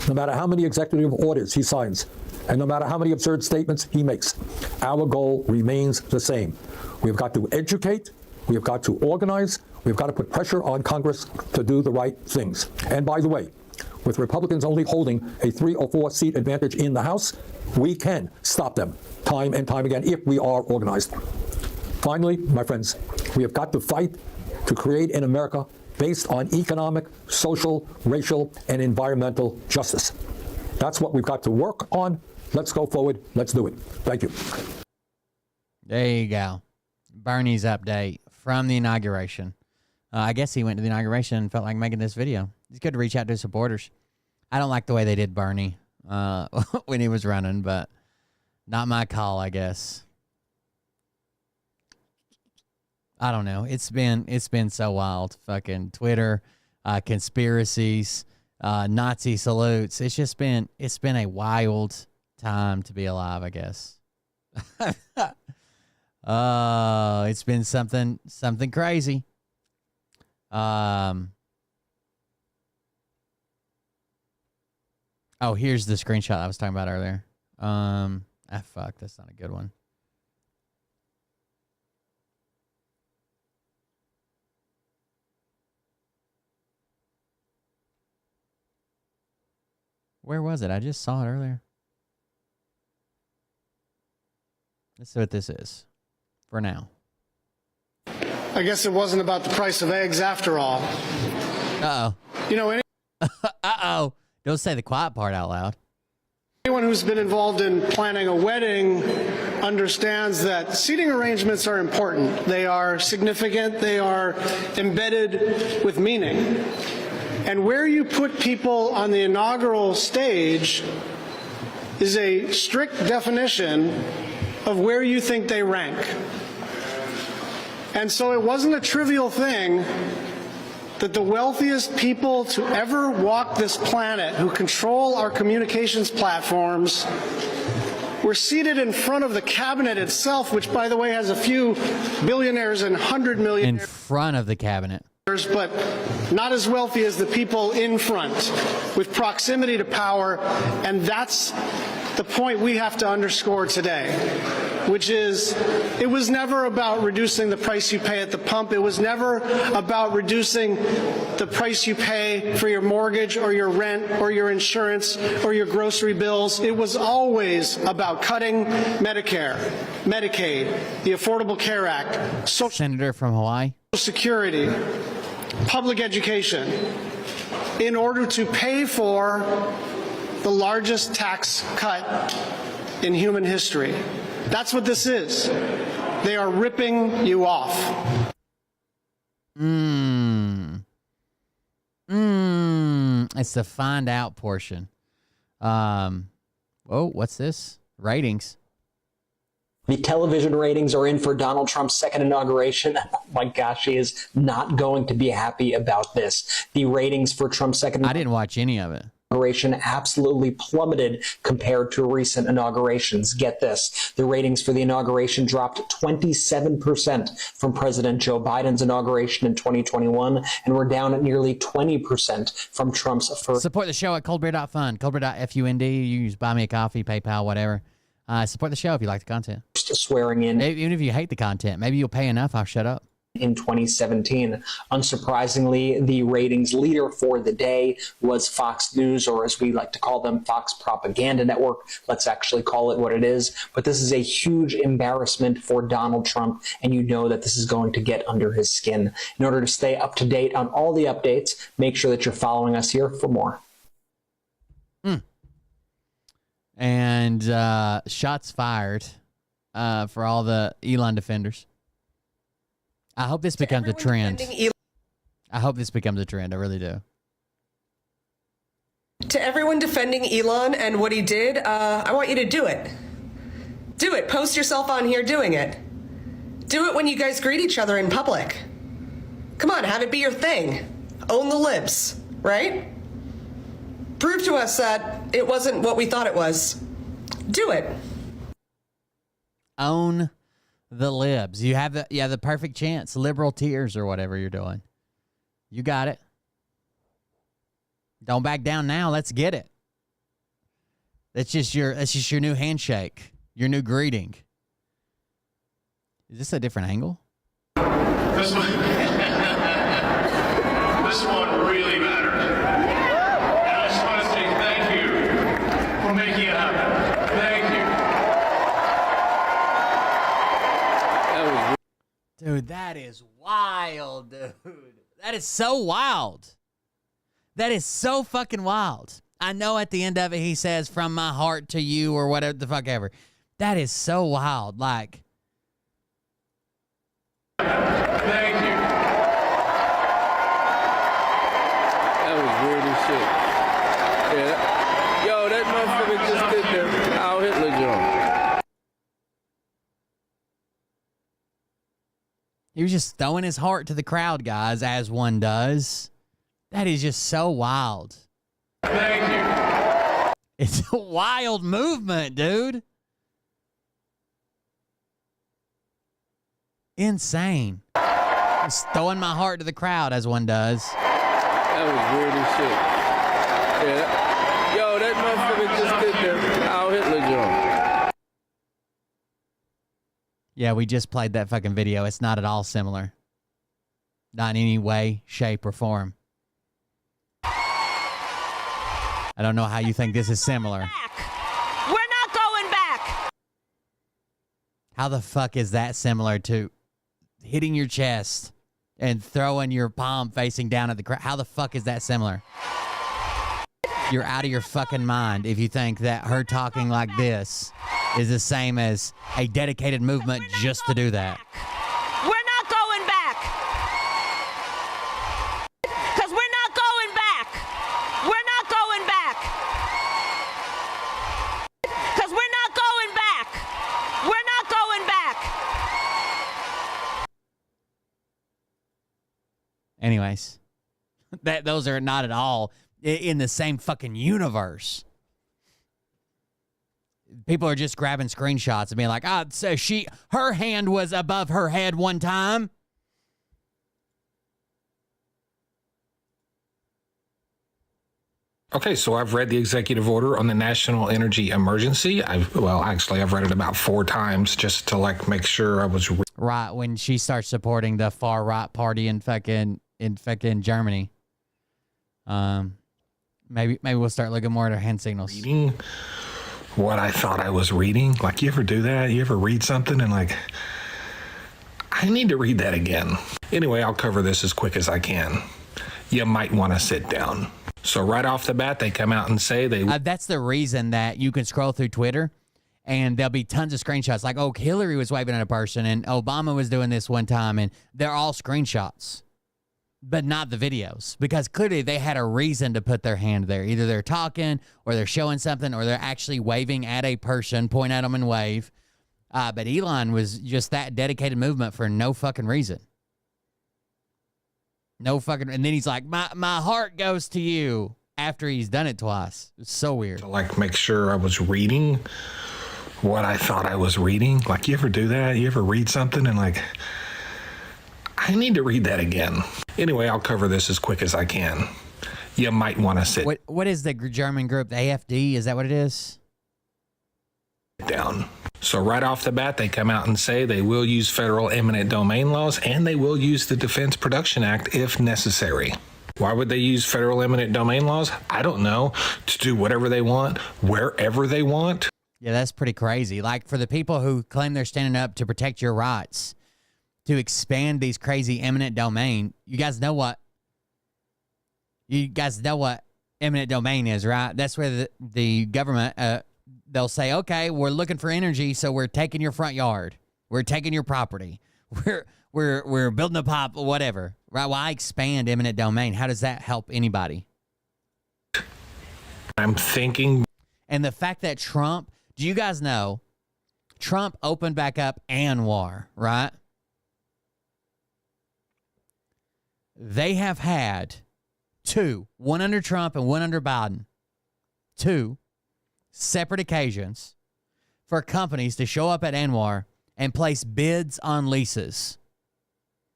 No matter how many executive orders he signs, and no matter how many absurd statements he makes, our goal remains the same. We've got to educate, we have got to organize, we've got to put pressure on Congress to do the right things. And by the way, with Republicans only holding a 3 or 4 seat advantage in the House, we can stop them time and time again if we are organized. Finally, my friends, we have got to fight to create an America based on economic, social, racial, and environmental justice. That's what we've got to work on. Let's go forward. Let's do it. Thank you. There you go. Bernie's update from the inauguration. I guess he went to the inauguration and felt like making this video. It's good to reach out to his supporters. I don't like the way they did Bernie when he was running, but not my call, I guess. I don't know. It's been so wild. Fucking Twitter, conspiracies, Nazi salutes. It's been a wild time to be alive, I guess. It's been something crazy. Oh, here's the screenshot I was talking about earlier. Fuck, that's not a good one. Where was it? I just saw it earlier. Let's see what this is for now. I guess it wasn't about the price of eggs after all. Uh-oh. You know, uh-oh. Don't say the quiet part out loud. Anyone who's been involved in planning a wedding understands that seating arrangements are important. They are significant. They are embedded with meaning. And where you put people on the inaugural stage is a strict definition of where you think they rank. And so it wasn't a trivial thing that the wealthiest people to ever walk this planet, who control our communications platforms, were seated in front of the cabinet itself, which, by the way, has a few billionaires and 100 million. In front of the cabinet. But not as wealthy as the people in front, with proximity to power. And that's the point we have to underscore today, which is it was never about reducing the price you pay at the pump. It was never about reducing the price you pay for your mortgage or your rent or your insurance or your grocery bills. It was always about cutting Medicare, Medicaid, the Affordable Care Act, Senator from Hawaii, Social Security, public education, in order to pay for the largest tax cut in human history. That's what this is. They are ripping you off. It's the find out portion. Oh, what's this? Ratings. The television ratings are in for Donald Trump's second inauguration. Oh my gosh, he is not going to be happy about this. The ratings for Trump's second I didn't watch any of it. Inauguration absolutely plummeted compared to recent inaugurations. Get this. The ratings for the inauguration dropped 27% from President Joe Biden's inauguration in 2021, and we're down at nearly 20% from Trump's first. Support the show at coldbeer.fund, coldbeer.fund. You use buy me a coffee, PayPal, whatever. Support the show if you like the content. Swearing in. Even if you hate the content, maybe you'll pay enough, I'll shut up. In 2017. Unsurprisingly, the ratings leader for the day was Fox News, or as we like to call them, Fox Propaganda Network. Let's actually call it what it is. But this is a huge embarrassment for Donald Trump, and you know that this is going to get under his skin. In order to stay up to date on all the updates, make sure that you're following us here for more. And shots fired for all the Elon defenders. I hope this becomes a trend. I hope this becomes a trend. I really do. To everyone defending Elon and what he did, I want you to do it. Do it. Post yourself on here doing it. Do it when you guys greet each other in public. Come on, have it be your thing. Own the libs, right? Prove to us that it wasn't what we thought it was. Do it. Own the libs. You have the perfect chance. Liberal tears or whatever you're doing. You got it. Don't back down now. Let's get it. That's just your new handshake. Your new greeting. Is this a different angle? This one really matters. And I just want to say thank you for making it happen. Thank you. Dude, that is wild, dude. That is so wild. That is so fucking wild. I know at the end of it he says, from my heart to you, or whatever the fuck ever. That is so wild. Like, thank you. That was weird as shit. Yeah. Yo, that motherfucker just did the Al Hitler joint. he was just throwing his heart to the crowd, guys, as one does. That is just so wild. Thank you. It's a wild movement, dude. Insane. Just throwing my heart to the crowd, as one does. That was weird as shit. Yeah. Yo, that motherfucker just did the Al Hitler joint. Yeah, we just played that fucking video. It's not at all similar. Not in any way, shape, or form. I don't know how you think this is similar. We're not going back. How the fuck is that similar to hitting your chest and throwing your palm facing down at the crowd? How the fuck is that similar? You're out of your fucking mind if you think that her talking like this is the same as a dedicated movement just to do that. We're not going back. Because we're not going back. We're not going back. Because we're not going back. We're not going back. Anyways, those are not at all in the same fucking universe. People are just grabbing screenshots and being like, so her hand was above her head one time. Okay, so I've read the executive order on the national energy emergency. I've read it about 4 times just to make sure I was right when she starts supporting the far right party in fucking Germany. Maybe we'll start looking more at her hand signals. Reading what I thought I was reading. Like, you ever do that? You ever read something and I need to read that again. Anyway, I'll cover this as quick as I can. You might want to sit down. So right off the bat, they come out and say they... that's the reason that you can scroll through Twitter and there'll be tons of screenshots like, oh, Hillary was waving at a person and Obama was doing this one time, and they're all screenshots, but not the videos, because clearly they had a reason to put their hand there. Either they're talking or they're showing something or they're actually waving at a person, point at them and wave. But Elon was just that dedicated movement for no fucking reason. No fucking, and then he's like, my heart goes to you after he's done it twice. It's so weird. To like make sure I was reading what I thought I was reading. Like, you ever do that? You ever read something and like, I need to read that again. Anyway, I'll cover this as quick as I can. You might want to sit What is the German group? The AfD? Is that what it is? down. So right off the bat, they come out and say they will use federal eminent domain laws and they will use the Defense Production Act if necessary. Why would they use federal eminent domain laws? I don't know. To do whatever they want, wherever they want. Yeah, that's pretty crazy. Like, for the people who claim they're standing up to protect your rights, to expand these crazy eminent domain, you guys know what eminent domain is, right? That's where the government, they'll say, okay, we're looking for energy, so we're taking your front yard. We're taking your property. We're building a pipe, whatever. Right? Why expand eminent domain? How does that help anybody? I'm thinking. And the fact that Trump, do you guys know, Trump opened back up ANWR, right? They have had two, one under Trump and one under Biden, two separate occasions for companies to show up at ANWR and place bids on leases.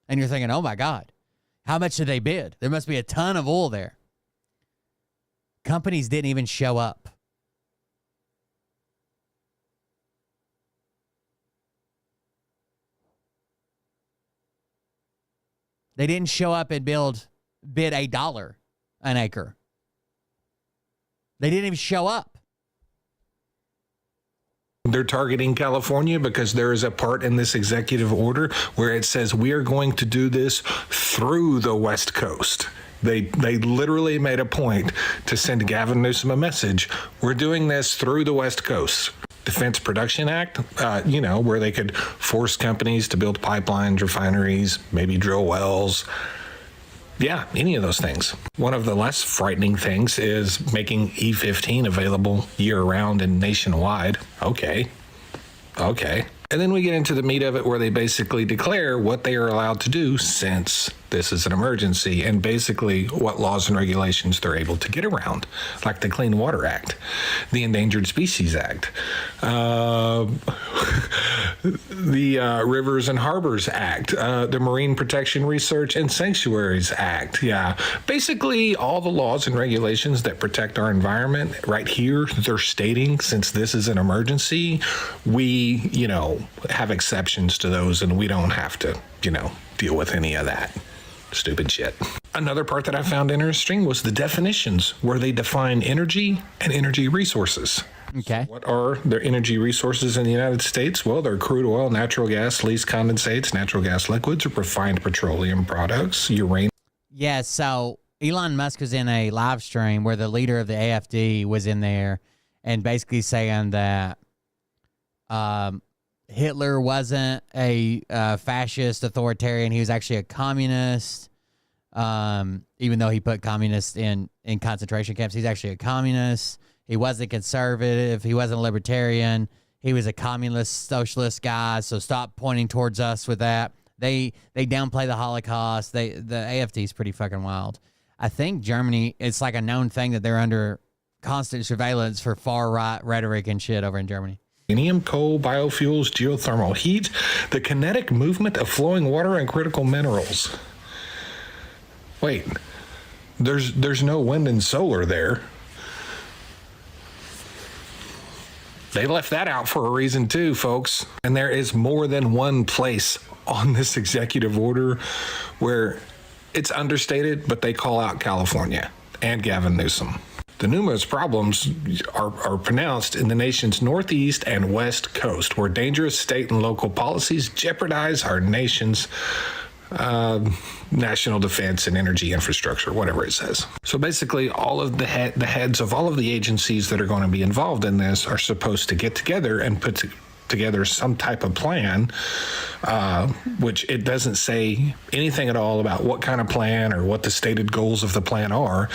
And you're thinking, oh my God, how much did they bid? There must be a ton of oil there. Companies didn't even show up. They didn't show up and bid $1 an acre. They didn't even show up. They're targeting California because there is a part in this executive order where it says we are going to do this through the West Coast. They literally made a point to send Gavin Newsom a message. We're doing this through the West Coast. Defense Production Act, where they could force companies to build pipelines, refineries, maybe drill wells. Yeah, any of those things. One of the less frightening things is making E15 available year-round and nationwide. Okay. And then we get into the meat of it where they basically declare what they are allowed to do since this is an emergency and basically what laws and regulations they're able to get around, like the Clean Water Act, the Endangered Species Act, the Rivers and Harbors Act, the Marine Protection Research and Sanctuaries Act. Yeah, basically all the laws and regulations that protect our environment right here, they're stating since this is an emergency, we, have exceptions to those and we don't have to, deal with any of that stupid shit. Another part that I found interesting was the definitions where they define energy and energy resources. Okay. So what are their energy resources in the United States? Well, they're crude oil, natural gas, least condensates, natural gas liquids, refined petroleum products, uranium. Yeah, so Elon Musk was in a live stream where the leader of the AfD was in there and basically saying that Hitler wasn't a fascist authoritarian. He was actually a communist. Even though he put communists in concentration camps, he's actually a communist. He wasn't conservative. He wasn't a libertarian. He was a communist, socialist guy. So stop pointing towards us with that. They downplay the Holocaust. The AfD is pretty fucking wild. I think Germany, it's like a known thing that they're under constant surveillance for far right rhetoric and shit over in Germany. Uranium, coal, biofuels, geothermal heat, the kinetic movement of flowing water and critical minerals. Wait, there's no wind and solar there. They left that out for a reason too, folks. And there is more than one place on this executive order where it's understated, but they call out California and Gavin Newsom. The numerous problems are pronounced in the nation's northeast and west coast, where dangerous state and local policies jeopardize our nation's national defense and energy infrastructure, whatever it says. So basically, all of the heads of all of the agencies that are going to be involved in this are supposed to get together and put together some type of plan, which it doesn't say anything at all about what kind of plan or what the stated goals of the plan are.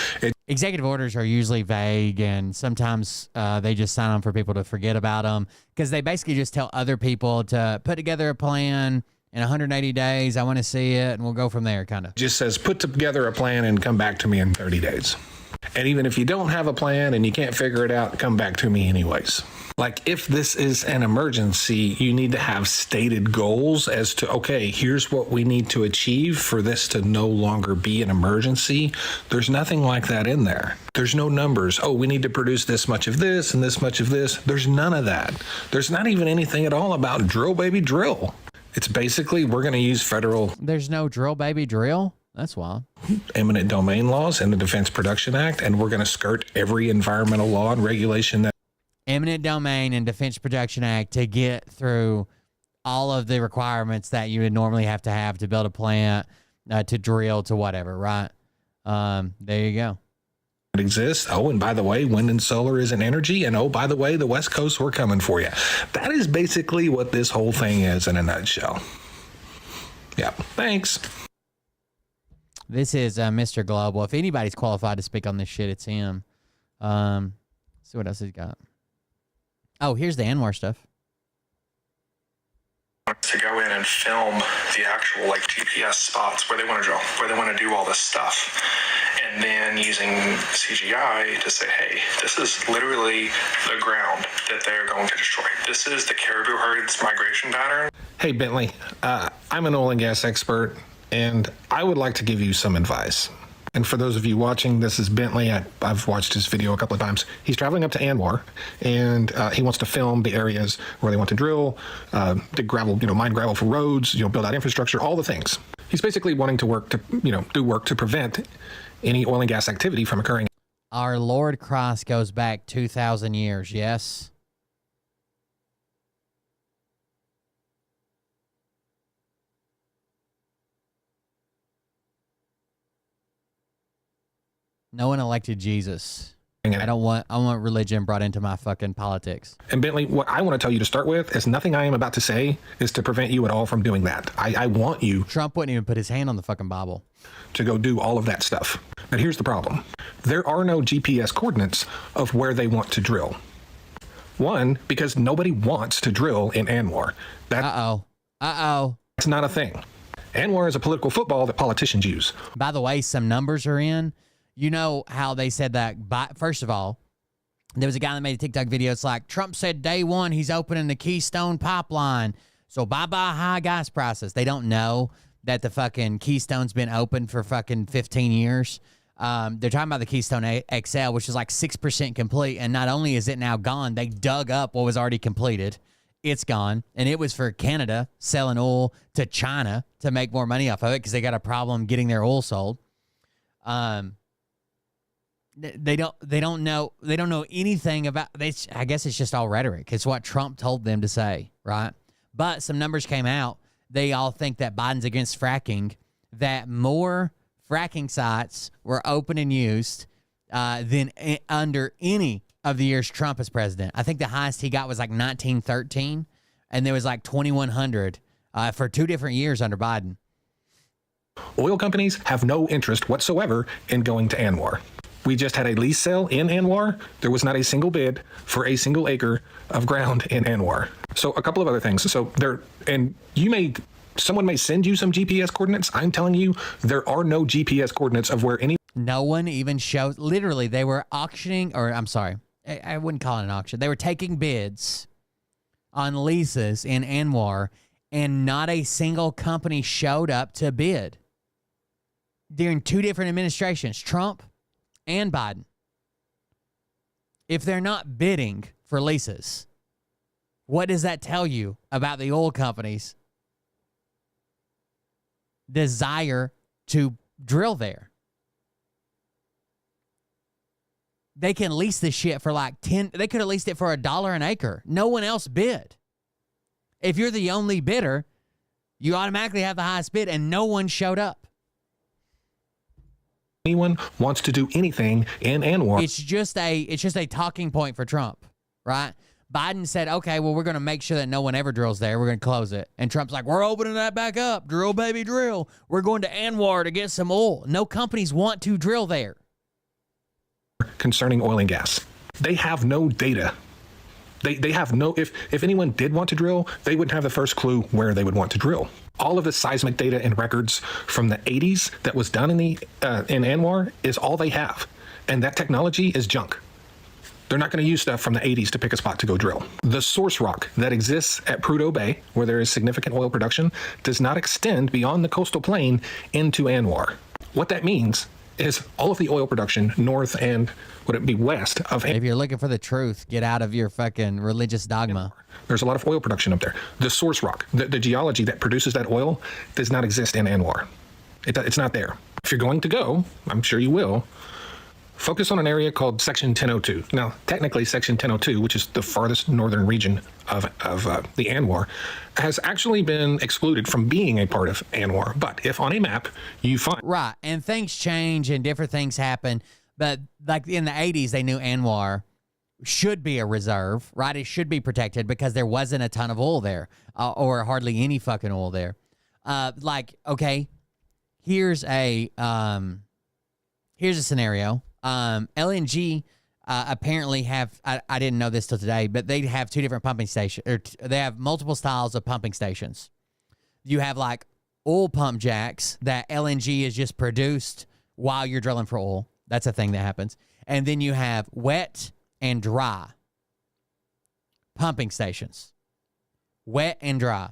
Executive orders are usually vague, and sometimes they just sign them for people to forget about them, because they basically just tell other people to put together a plan in 180 days. I want to see it, and we'll go from there, kind of. Just says put together a plan and come back to me in 30 days. And even if you don't have a plan and you can't figure it out, come back to me anyways. Like, if this is an emergency, you need to have stated goals as to, okay, here's what we need to achieve for this to no longer be an emergency. There's nothing like that in there. There's no numbers. Oh, we need to produce this much of this and this much of this. There's none of that. There's not even anything at all about drill, baby, drill. It's basically, we're going to use federal... There's no drill, baby, drill? That's wild. Eminent domain laws and the Defense Production Act, and we're going to skirt every environmental law and regulation that... Eminent domain and Defense Production Act to get through all of the requirements that you would normally have to build a plant, to drill, to whatever, right? There you go. It exists. Oh, and by the way, wind and solar is an energy. And oh, by the way, the West Coast, we're coming for you. That is basically what this whole thing is in a nutshell. Yeah, thanks. This is Mr. Global. If anybody's qualified to speak on this shit, it's him. See what else he's got. Oh, here's the Anwar stuff. To go in and film the actual GPS spots where they want to drill, where they want to do all this stuff, and then using CGI to say, hey, this is literally the ground that they're going to destroy. This is the caribou herds migration pattern. Hey, Bentley, I'm an oil and gas expert, and I would like to give you some advice. And for those of you watching, this is Bentley. I've watched his video a couple of times. He's traveling up to Anwar, and he wants to film the areas where they want to drill, dig gravel, mine gravel for roads, build out infrastructure, all the things. He's basically wanting to do work to prevent any oil and gas activity from occurring. Our Lord Christ goes back 2,000 years, yes? No one elected Jesus. I want religion brought into my fucking politics. And Bentley, what I want to tell you to start with is nothing I am about to say is to prevent you at all from doing that. I want you... Trump wouldn't even put his hand on the fucking Bible. ...to go do all of that stuff. But here's the problem. There are no GPS coordinates of where they want to drill. One, because nobody wants to drill in Anwar. That's not a thing. Anwar is a political football that politicians use. By the way, some numbers are in. You know how they said that, first of all, there was a guy that made a TikTok video. It's like, Trump said day one he's opening the Keystone Pipeline. So bye-bye high gas prices. They don't know that the fucking Keystone's been open for fucking 15 years. They're talking about the Keystone XL, which is like 6% complete. And not only is it now gone, they dug up what was already completed. It's gone. And it was for Canada selling oil to China to make more money off of it because they got a problem getting their oil sold. They don't know anything about this. I guess it's just all rhetoric. It's what Trump told them to say, right? But some numbers came out. They all think that Biden's against fracking, that more fracking sites were open and used than under any of the years Trump was president. I think the highest he got was like 1913, and there was like 2,100 for 2 different years under Biden. Oil companies have no interest whatsoever in going to Anwar. We just had a lease sale in Anwar. There was not a single bid for a single acre of ground in Anwar. So a couple of other things. So someone may send you some GPS coordinates. I'm telling you, there are no GPS coordinates of where any... No one even shows. Literally, they were auctioning, or I'm sorry, I wouldn't call it an auction. They were taking bids on leases in Anwar, and not a single company showed up to bid. During 2 different administrations, Trump and Biden. If they're not bidding for leases, what does that tell you about the oil companies' desire to drill there? They can lease this shit for like they could have leased it for $1 an acre. No one else bid. If you're the only bidder, You automatically have the highest bid, and no one showed up. Anyone wants to do anything in Anwar. It's just a talking point for Trump, right? Biden said, okay, well, we're going to make sure that no one ever drills there. We're going to close it. And Trump's like, we're opening that back up. Drill, baby, drill. We're going to Anwar to get some oil. No companies want to drill there. Concerning oil and gas. They have no data. They have no, if anyone did want to drill, they wouldn't have the first clue where they would want to drill. All of the seismic data and records from the 80s that was done in Anwar is all they have. And that technology is junk. They're not going to use stuff from the 80s to pick a spot to go drill. The source rock that exists at Prudhoe Bay, where there is significant oil production, does not extend beyond the coastal plain into Anwar. What that means is all of the oil production north and would it be west of Anwar. If you're looking for the truth, get out of your fucking religious dogma. There's a lot of oil production up there. The source rock, the geology that produces that oil does not exist in Anwar. It's not there. If you're going to go, I'm sure you will, focus on an area called Section 1002. Now, technically, Section 1002, which is the farthest northern region of the Anwar, has actually been excluded from being a part of Anwar. But if on a map you find... Right, and things change and different things happen. But like in the 80s, they knew Anwar should be a reserve, right? It should be protected because there wasn't a ton of oil there or hardly any fucking oil there. Okay, here's a scenario. LNG apparently have, I didn't know this till today, but they have two different pumping stations, or they have multiple styles of pumping stations. You have like oil pump jacks that LNG is just produced while you're drilling for oil. That's a thing that happens. And then you have wet and dry pumping stations. Wet and dry.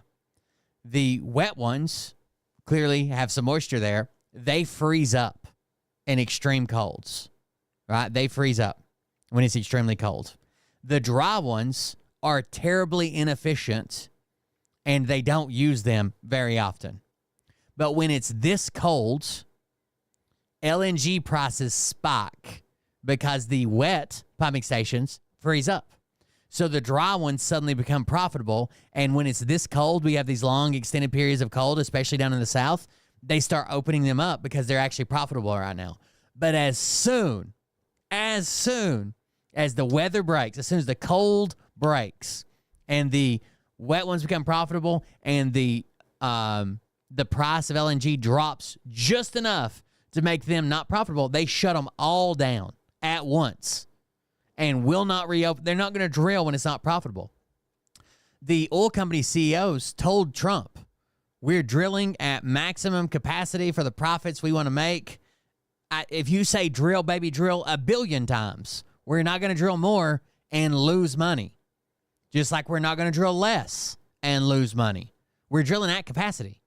The wet ones clearly have some moisture there. They freeze up in extreme colds. Right? They freeze up when it's extremely cold. The dry ones are terribly inefficient and they don't use them very often. But when it's this cold, LNG prices spike because the wet pumping stations freeze up. So the dry ones suddenly become profitable. And when it's this cold, we have these long extended periods of cold, especially down in the South. They start opening them up because they're actually profitable right now. But as soon as the weather breaks, as soon as the cold breaks and the wet ones become profitable and the price of LNG drops just enough to make them not profitable, they shut them all down at once and will not reopen. They're not going to drill when it's not profitable. The oil company CEOs told Trump, we're drilling at maximum capacity for the profits we want to make. If you say drill, baby, drill 1 billion times, we're not going to drill more and lose money. Just like we're not going to drill less and lose money. We're drilling at capacity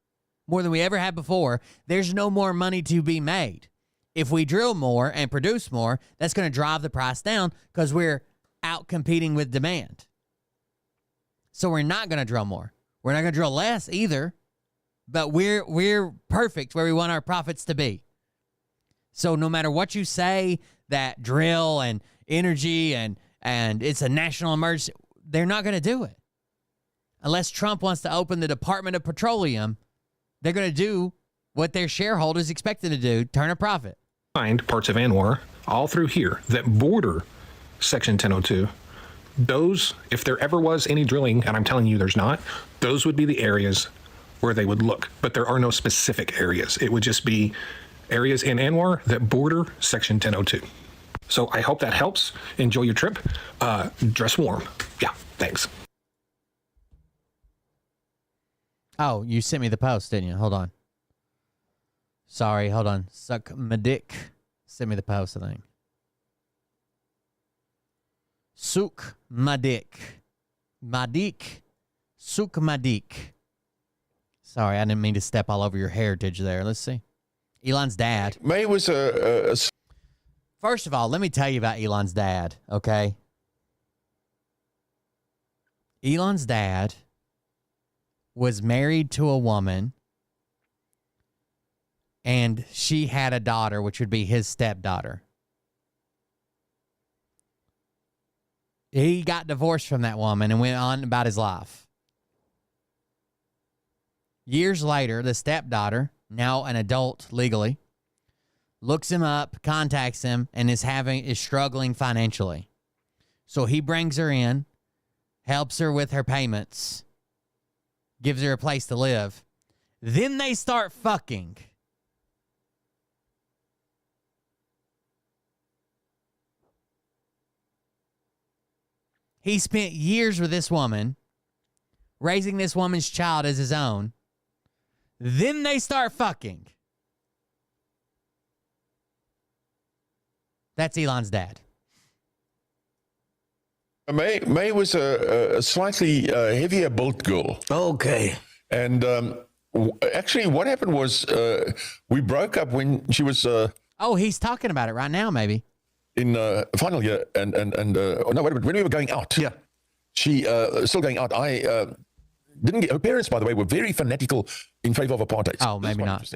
more than we ever had before. There's no more money to be made. If we drill more and produce more, that's going to drive the price down because we're out competing with demand. So we're not going to drill more. We're not going to drill less either, but we're perfect where we want our profits to be. So no matter what you say, that drill and energy and it's a national emergency, they're not going to do it. Unless Trump wants to open the Department of Petroleum, they're going to do what their shareholders expect them to do, turn a profit. Find parts of Anwar all through here that border Section 1002. Those, if there ever was any drilling, and I'm telling you there's not, those would be the areas where they would look. But there are no specific areas. It would just be areas in Anwar that border Section 1002. So I hope that helps. Enjoy your trip. Dress warm. Yeah, thanks. Oh, you sent me the post, didn't you? Hold on. Sorry, hold on. Suck my dick. Send me the post, I think. Suk my dick. My dick. Suk my dick. Sorry, I didn't mean to step all over your heritage there. Let's see. Elon's dad. May was First of all, let me tell you about Elon's dad, okay? Elon's dad was married to a woman, and she had a daughter, which would be his stepdaughter. He got divorced from that woman and went on about his life. Years later, the stepdaughter, now an adult legally, looks him up, contacts him, and is struggling financially. So he brings her in, helps her with her payments, gives her a place to live. Then they start fucking. He spent years with this woman, raising this woman's child as his own. Then they start fucking. That's Elon's dad. May was a slightly heavier built girl. Okay. And actually, what happened was we broke up when she was. Oh, he's talking about it right now, maybe. In final year, and no, wait a minute. When we were going out, yeah, she still going out. I didn't get her parents, by the way, were very fanatical in favor of apartheid. Oh, maybe not.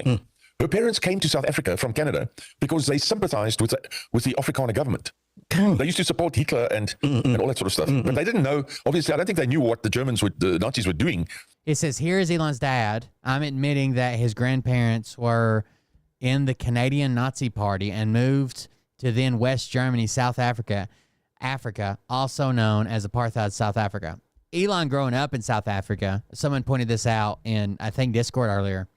Her parents came to South Africa from Canada because they sympathized with the Afrikaner government. They used to support Hitler and all that sort of stuff. But they didn't know, obviously, I don't think they knew what the Nazis were doing. It says, here is Elon's dad. I'm admitting that his grandparents were in the Canadian Nazi Party and moved to then West Germany, South Africa, also known as apartheid South Africa. Elon growing up in South Africa, someone pointed this out in, I think, Discord earlier.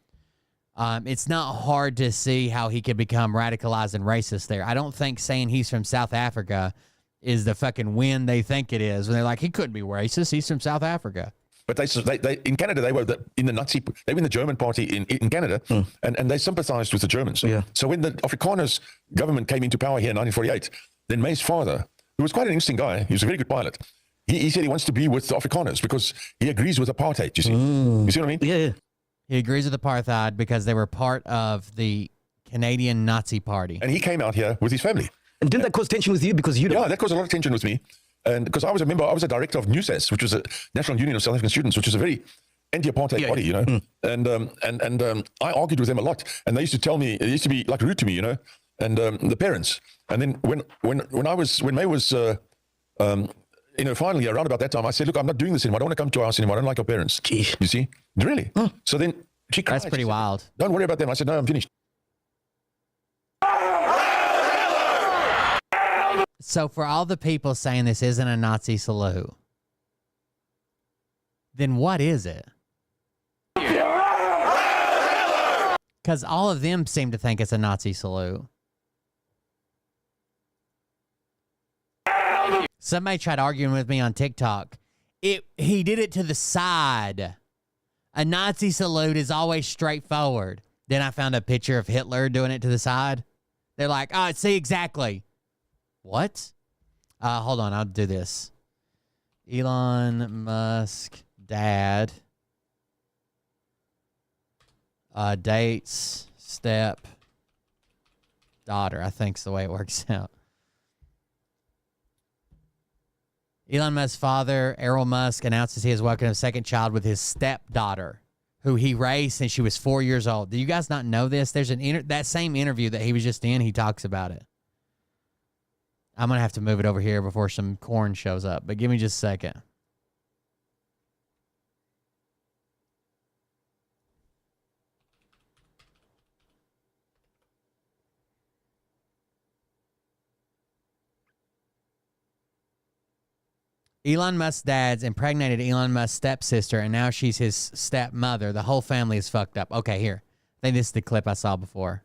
It's not hard to see how he could become radicalized and racist there. I don't think saying he's from South Africa is the fucking win they think it is. When they're like, he couldn't be racist. He's from South Africa. But they in Canada, they were in the Nazi, they were in the German party in Canada, and they sympathized with the Germans. Yeah. So when the Afrikaners government came into power here in 1948, then May's father, who was quite an interesting guy, he was a very good pilot, he said he wants to be with the Afrikaners because he agrees with apartheid, you see. You see what I mean? Yeah. He agrees with apartheid because they were part of the Canadian Nazi Party. And he came out here with his family. And didn't that cause tension with you? Because you don't... Yeah, that caused a lot of tension with me. And because I was a director of NUSAS, which was a National Union of South African Students, which is a very anti-apartheid body, you know. And I argued with them a lot. And they used to tell me, it used to be like rude to me, you know, and the parents. And then when May was, finally around about that time, I said, look, I'm not doing this anymore. I don't want to come to our house anymore. I don't like our parents. Jeez. You see? Really? So then she cried. That's pretty wild. Don't worry about them. I said, no, I'm finished. So for all the people saying this isn't a Nazi salute, then what is it? Because all of them seem to think it's a Nazi salute. Somebody tried arguing with me on TikTok. He did it to the side. A Nazi salute is always straightforward. Then I found a picture of Hitler doing it to the side. They're like, oh, see, exactly. What? Hold on, I'll do this. Elon Musk dad dates step daughter. I think's the way it works out. Elon Musk's father, Errol Musk, announces he has welcomed a second child with his stepdaughter, who he raised since she was 4 years old. Do you guys not know this? There's that same interview that he was just in, he talks about it. I'm going to have to move it over here before some corn shows up, but give me just a second. Elon Musk's dad's impregnated Elon Musk's stepsister, and now she's his stepmother. The whole family is fucked up. Okay, here. I think this is the clip I saw before.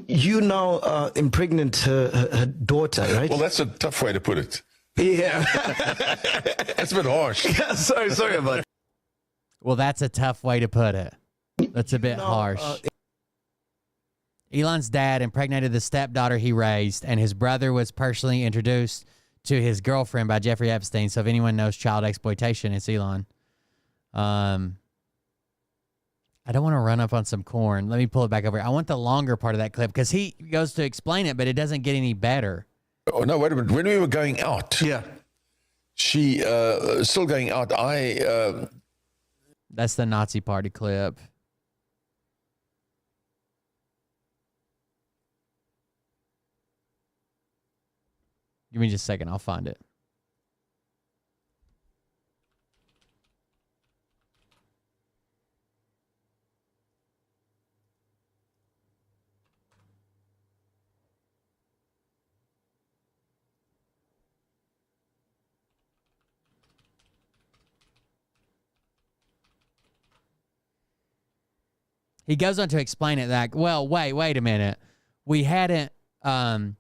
You now impregnate her daughter, right? Well, that's a tough way to put it. Yeah. That's a bit harsh. Yeah, sorry about it. Well, that's a tough way to put it. That's a bit harsh. Elon's dad impregnated the stepdaughter he raised, and his brother was personally introduced to his girlfriend by Jeffrey Epstein. So if anyone knows child exploitation, it's Elon. I don't want to run up on some corn. Let me pull it back over here. I want the longer part of that clip because he goes to explain it, but it doesn't get any better. Oh, no, wait a minute. When we were going out, she still going out. That's the Nazi Party clip. Give me just a second. I'll find it. he goes on to explain it like, well, wait a minute. We hadn't been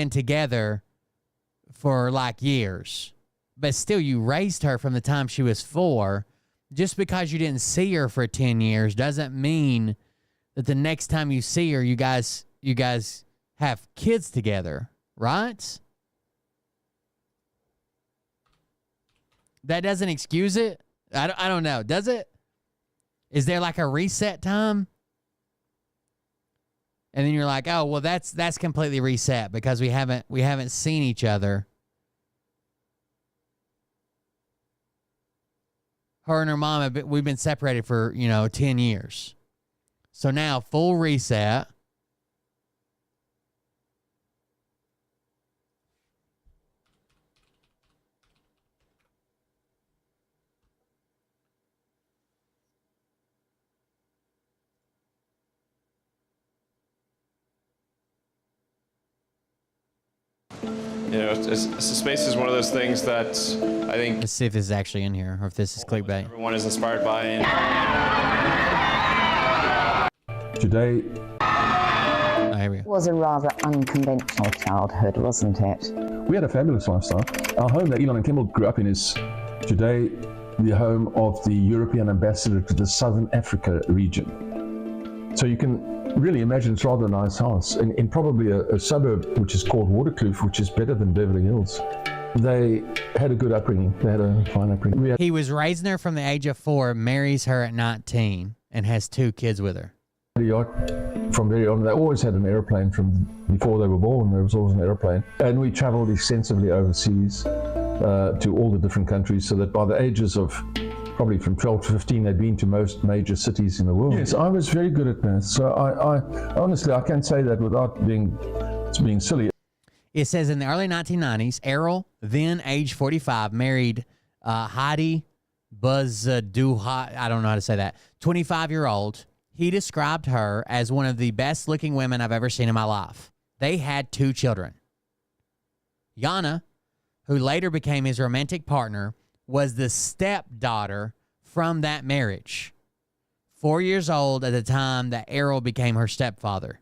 together for like years, but still you raised her from the time she was 4. Just because you didn't see her for 10 years doesn't mean that the next time you see her, you guys have kids together, right? That doesn't excuse it. I don't know. Does it? Is there like a reset time? And then you're like, oh, well, that's completely reset because we haven't seen each other. Her and her mom we've been separated for 10 years. So now full reset. Space is one of those things that I think. Let's see if this is actually in here or if this is clickbait. Everyone is inspired by. Today. Here we go. It was a rather unconventional childhood, wasn't it? We had a fabulous lifestyle. Our home that Elon and Kimball grew up in is today the home of the European ambassador to the Southern Africa region. So you can really imagine it's rather a nice house in probably a suburb which is called Waterkloof, which is better than Beverly Hills. They had a good upbringing. They had a fine upbringing. He was raising her from the age of 4, marries her at 19, and has 2 kids with her. From very on, they always had an airplane from before they were born. There was always an airplane, and we traveled extensively overseas to all the different countries, so that by the ages of probably from 12 to 15, they'd been to most major cities in the world. Yes, I was very good at math. So I honestly, I can't say that without being silly. It says in the early 1990s, Errol, then age 45, married Heidi Buzzaduha, I don't know how to say that, 25-year-old. He described her as one of the best looking women I've ever seen in my life. They had 2 children. Yana, who later became his romantic partner, was the stepdaughter from that marriage. 4 years old at the time that Errol became her stepfather.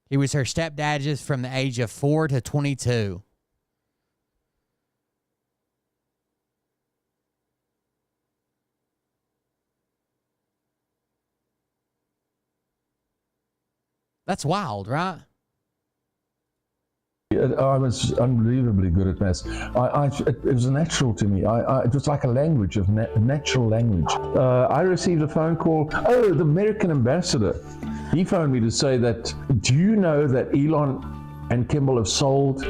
He was her stepdad just from the age of 4 to 22. That's wild, right? I was unbelievably good at maths. It was natural to me. It was like a language, natural language. I received a phone call. Oh, the American ambassador. He phoned me to say that, do you know that Elon and Kimball have sold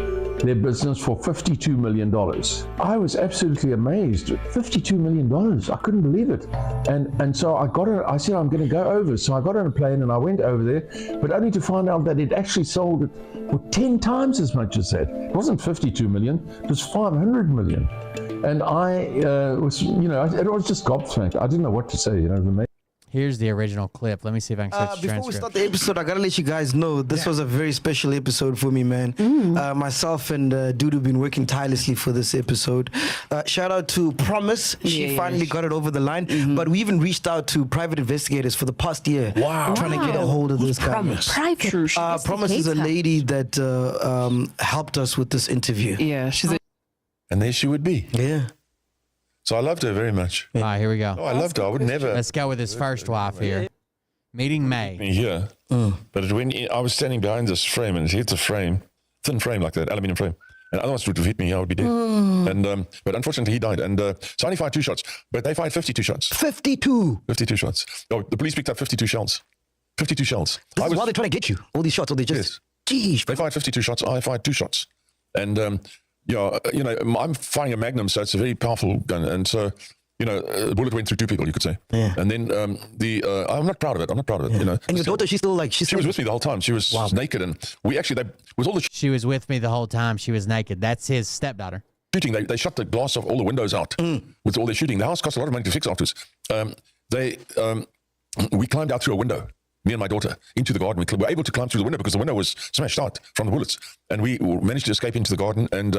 their business for $52 million? I was absolutely amazed. $52 million. I couldn't believe it. And so I said, I'm going to go over. So I got on a plane and I went over there, but only to find out that it actually sold it for 10 times as much as that. It wasn't 52 million, it was 500 million. And I was, it was just gobsmacked. I didn't know what to say, Here's the original clip. Let me see if I can search the Before we transcript. start the episode, I gotta let you guys know this was a very special episode for me, man. Myself and Dudu been working tirelessly for this episode. Shout out to Promise. She finally got it over the line. But we even reached out to private investigators for the past year. Wow. Trying to get a hold of this guy. Promise? Promise is a lady that helped us with this interview. Yeah, she's And there she would be. Yeah. So I loved her very much. All right, here we go. Oh, I loved her. I would never. Let's go with his first wife here. Meeting May. Yeah. But when I was standing behind this frame, and it hit the frame, thin frame like that, aluminium frame, and otherwise it would have hit me, I would be dead. And but unfortunately he died. And so I only fired 2 shots, but they fired 52 shots. 52 shots. Oh, the police picked up 52 shells. 52 shells. This is why they're trying to get you. All these shots, or they just... Yes. They fired 52 shots. I fired 2 shots. And I'm firing a Magnum, so it's a very powerful gun. And so, a bullet went through 2 people, you could say. Yeah. And then I'm not proud of it. And your daughter, she's still like... She was with me the whole time. She was naked. And we actually, with all the... She was with me the whole time. She was naked. That's his stepdaughter. Shooting, they shut the glass of all the windows out with all their shooting. The house cost a lot of money to fix afterwards. We climbed out through a window me and my daughter, into the garden. We were able to climb through the window because the window was smashed out from the bullets. And we managed to escape into the garden. And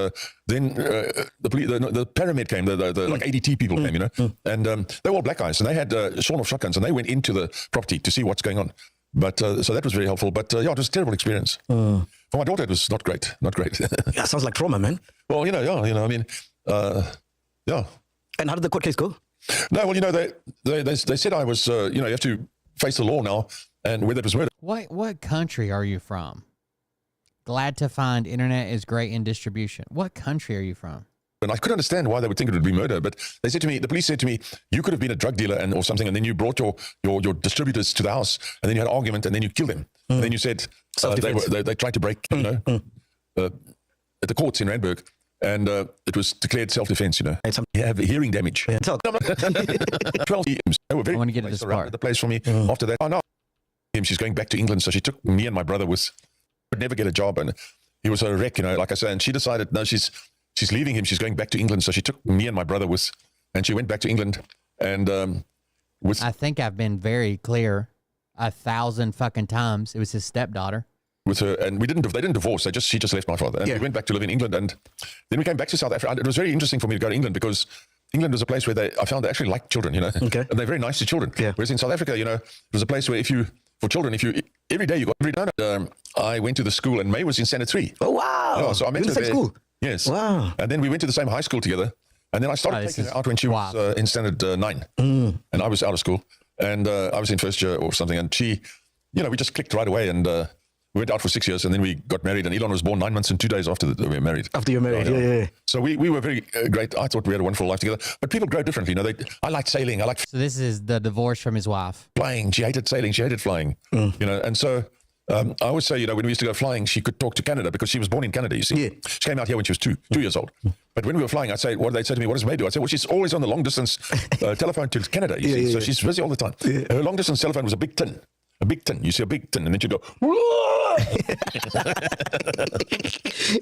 then the paramed came, the like ADT people came, and they were all black guys. And they had sawn-off shotguns. And they went into the property to see what's going on. But so that was very helpful. But yeah, it was a terrible experience. For my daughter, it was not great. Not great. Yeah, sounds like trauma, man. Well, I mean, yeah. And how did the court case go? No, well, they said I was, you have to face the law now, and whether it was murder. What country are you from? Glad to find internet is great in distribution. What country are you from? And I couldn't understand why they would think it would be murder, but they said to me, the police said to me, you could have been a drug dealer or something, and then you brought your distributors to the house, and then you had an argument, and then you killed them. And then you said they tried to break, at the courts in Randburg, and it was declared self-defense, You have hearing damage. 12 years. They were very I want to get to this part. The place for me after that. Oh, no. She's going back to England, so she took me and my brother would never get a job, and he was a wreck, like I say, and she decided, no, she's leaving him. She's going back to England. So she took me and my brother and she went back to England. And I think I've been very clear 1,000 fucking times. It was his stepdaughter. With her, and they didn't divorce. She just left my father, and we went back to live in England. And then we came back to South Africa. It was very interesting for me to go to England because England was a place where I found they actually liked children, Okay. And they're very nice to children. Yeah. Whereas in South Africa, it was a place where every day you got every day. I went to the school, and May was in Standard 3. Oh wow! So I met her there. School. Yes. Wow. And then we went to the same high school together. And then I started taking her out when she was in Standard 9. And I was out of school. And I was in first year or something. And she, we just clicked right away. And we went out for 6 years. And then we got married. And Elon was born 9 months and 2 days after we were married. After you were married, yeah. So we were very great. I thought we had a wonderful life together. But people grow differently. I liked sailing. So this is the divorce from his wife. Flying. She hated sailing. She hated flying. And so... I always say, when we used to go flying, she could talk to Canada because she was born in Canada, you see. Yeah. She came out here when she was two years old. But when we were flying, I'd say, they'd say to me, what does May do? I'd say, well, she's always on the long distance telephone to Canada, you see. So she's busy all the time. Yeah. Her long distance telephone was a big tin. You see a big tin, and then she'd go,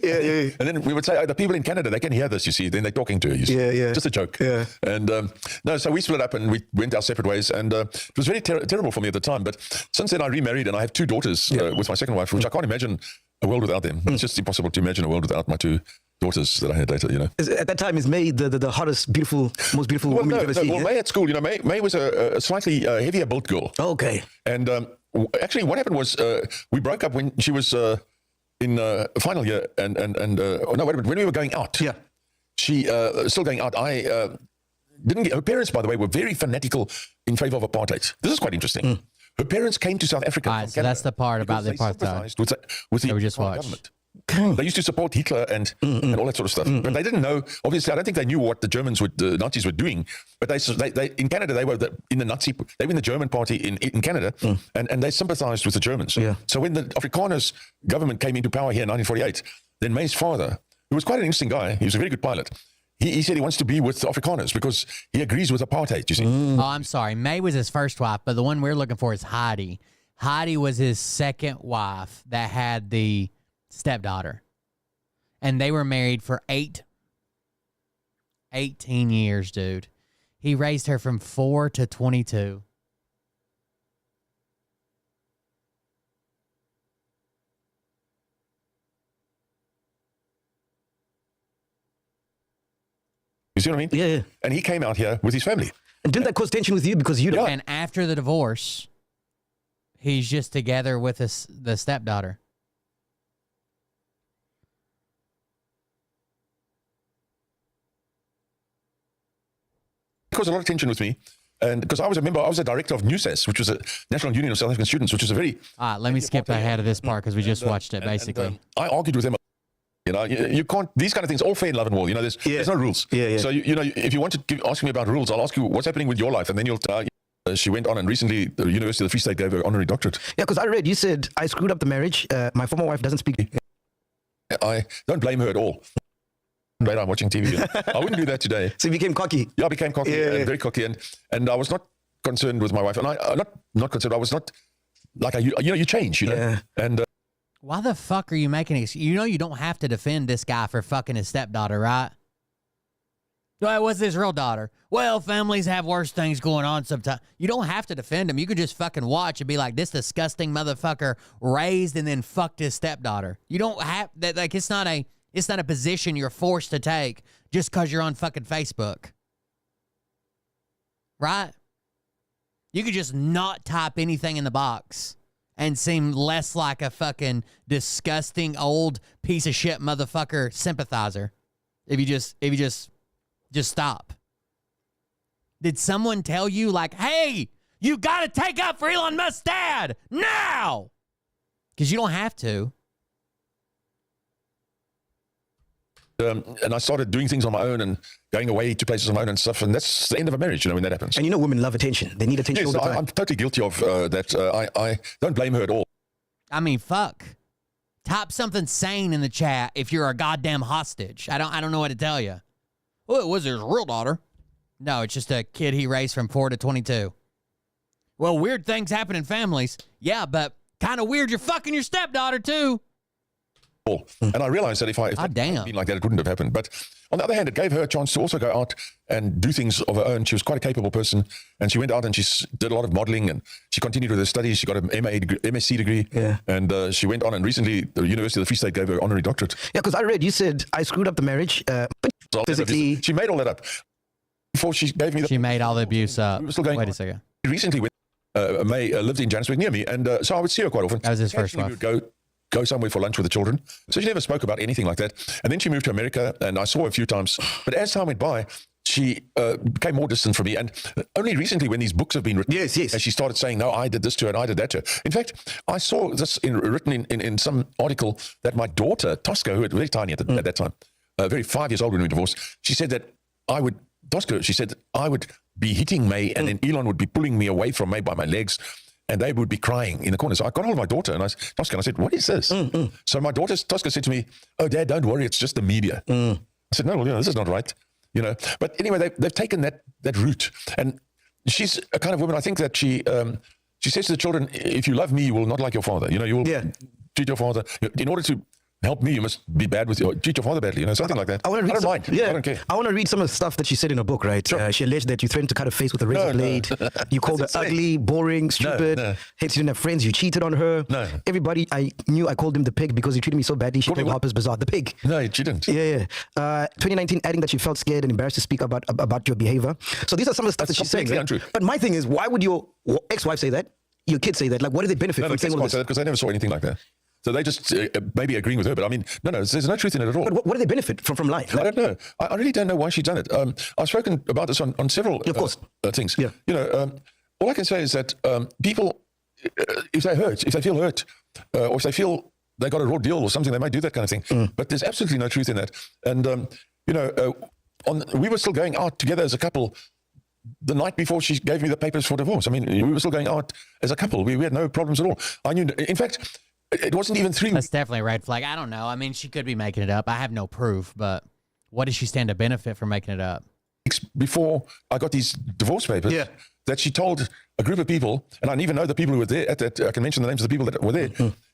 yeah. And then we would say, the people in Canada, they can hear this, you see. Then they're talking to her, you see. Yeah. Just a joke. Yeah. And so we split up and we went our separate ways. And it was very terrible for me at the time. But since then, I remarried and I have 2 daughters with my second wife, which I can't imagine a world without them. It's just impossible to imagine a world without my 2 daughters that I had later, At that time, is May the hottest, most beautiful woman you've ever seen? Well, May at school, May was a slightly heavier built girl. Oh, okay. And actually, what happened was we broke up when she was in final year. And no, wait a minute. When we were going out, she still going out. I didn't get her parents, by the way, were very fanatical in favor of apartheid. This is quite interesting. Her parents came to South Africa. All right, so that's the part about the apartheid with the we just watched. Government. They used to support Hitler and all that sort of stuff, but they didn't know. Obviously, I don't think they knew what the Nazis were doing. But they in Canada, they were in the German party in Canada, and they sympathized with the Germans. Yeah. So when the Afrikaners government came into power here in 1948, then May's father, who was quite an interesting guy, he was a very good pilot. He said he wants to be with the Afrikaners because he agrees with apartheid, you see. Oh, I'm sorry. May was his first wife, but the one we're looking for is Heidi. Heidi was his second wife that had the stepdaughter. And they were married for 18 years, dude. He raised her from 4 to 22. You see what I mean? Yeah. And he came out here with his family. And didn't that cause tension with you because you don't? And after the divorce, he's just together with the stepdaughter. It caused a lot of tension with me. And because I was a director of NUSAS, which was a National Union of South African Students, which is a very... let me skip ahead of this part because we just watched it, basically. I argued with them. You can't, these kind of things, all fair in love and war, there's no rules. Yeah. So, if you want to ask me about rules, I'll ask you what's happening with your life, and then you'll tell. She went on, and recently the University of the Free State gave her honorary doctorate. Yeah, because I read, you said, I screwed up the marriage. My former wife doesn't speak. I don't blame her at all. I'm watching TV. I wouldn't do that today. So you became cocky? Yeah, I became cocky, very cocky. And I was not concerned with my wife. And not concerned. I was not, like, you change, Yeah. And... why the fuck are you making it? You don't have to defend this guy for fucking his stepdaughter, right? Well, what's his real daughter? Well, families have worse things going on sometimes. You don't have to defend him. You could just fucking watch and be like, this disgusting motherfucker raised and then fucked his stepdaughter. You don't have that. Like, it's not a position you're forced to take just because you're on fucking Facebook. Right? You could just not type anything in the box and seem less like a fucking disgusting old piece of shit motherfucker sympathizer. If you just stop. Did someone tell you, like, hey, you got to take up for Elon Musk's dad now? Because you don't have to. And I started doing things on my own and going away to places on my own and stuff. And that's the end of a marriage, when that happens. And women love attention. They need attention all the time. I'm totally guilty of that. I don't blame her at all. I mean, fuck. Type something sane in the chat if you're a goddamn hostage. I don't know what to tell you. Well, it was his real daughter. No, it's just a kid he raised from 4 to 22. Well, weird things happen in families. Yeah, but kind of weird you're fucking your stepdaughter, too. And I realized that if it had been like that, it wouldn't have happened. But on the other hand, it gave her a chance to also go out and do things of her own. She was quite a capable person, and she went out and she did a lot of modeling, and she continued with her studies. She got an MSc degree, and she went on, and recently the University of the Free State gave her an honorary doctorate. Yeah, because I read, you said, I screwed up the marriage, but physically... She made all that up. Before she gave me She made all the abuse up. Wait a second. Recently, May lived in Johannesburg near me, and so I would see her quite often. That was his first wife. We would go somewhere for lunch with the children. So she never spoke about anything like that. And then she moved to America, and I saw her a few times. But as time went by, she became more distant from me. And only recently, when these books have been written, and she started saying, no, I did this to her and I did that to her. In fact, I saw this written in some article that my daughter, Tosca, who was very tiny at that time, very 5 years old when we divorced, she said that she said I would be hitting May, and then Elon would be pulling me away from May by my legs, and they would be crying in the corner. So I got hold of my daughter, and I said, what is this? So my daughter, Tosca, said to me, oh, Dad, don't worry, it's just the media. I said, no, this is not right. But anyway, they've taken that route. And she's a kind of woman, I think that she says to the children, if you love me, you will not like your father. You will treat your father. In order to help me, you must be bad with treat your father badly, something like that. I don't mind. I don't care. I want to read some of the stuff that she said in her book, right? Sure. She alleged that you threatened to cut her face with a razor blade. You called her ugly, boring, stupid. Hence, you didn't have friends. You cheated on her. Everybody I knew, I called him the pig because he treated me so badly. She played Harper's Bazaar. The pig. No, she didn't. 2019, adding that she felt scared and embarrassed to speak about your behavior. So these are some of the stuff that she's saying. Right? But my thing is, why would your ex-wife say that? Your kids say that? Like, what do they benefit from saying all this? Because I never saw anything like that. So they just maybe agreeing with her, but I mean, no, there's no truth in it at all. But what do they benefit from life? I don't know. I really don't know why she's done it. I've spoken about this on several things. Yeah. All I can say is that people, if they feel hurt, or if they feel they got a raw deal or something, they might do that kind of thing. But there's absolutely no truth in that. And we were still going out together as a couple the night before she gave me the papers for divorce. I mean, we were still going out as a couple. We had no problems at all. I knew, in fact, it wasn't even 3 weeks. That's definitely a red flag. I don't know. I mean, she could be making it up. I have no proof, but what does she stand to benefit from making it up? Before I got these divorce papers, that she told a group of people, and I don't even know the people who were there at that, I can mention the names of the people that were there.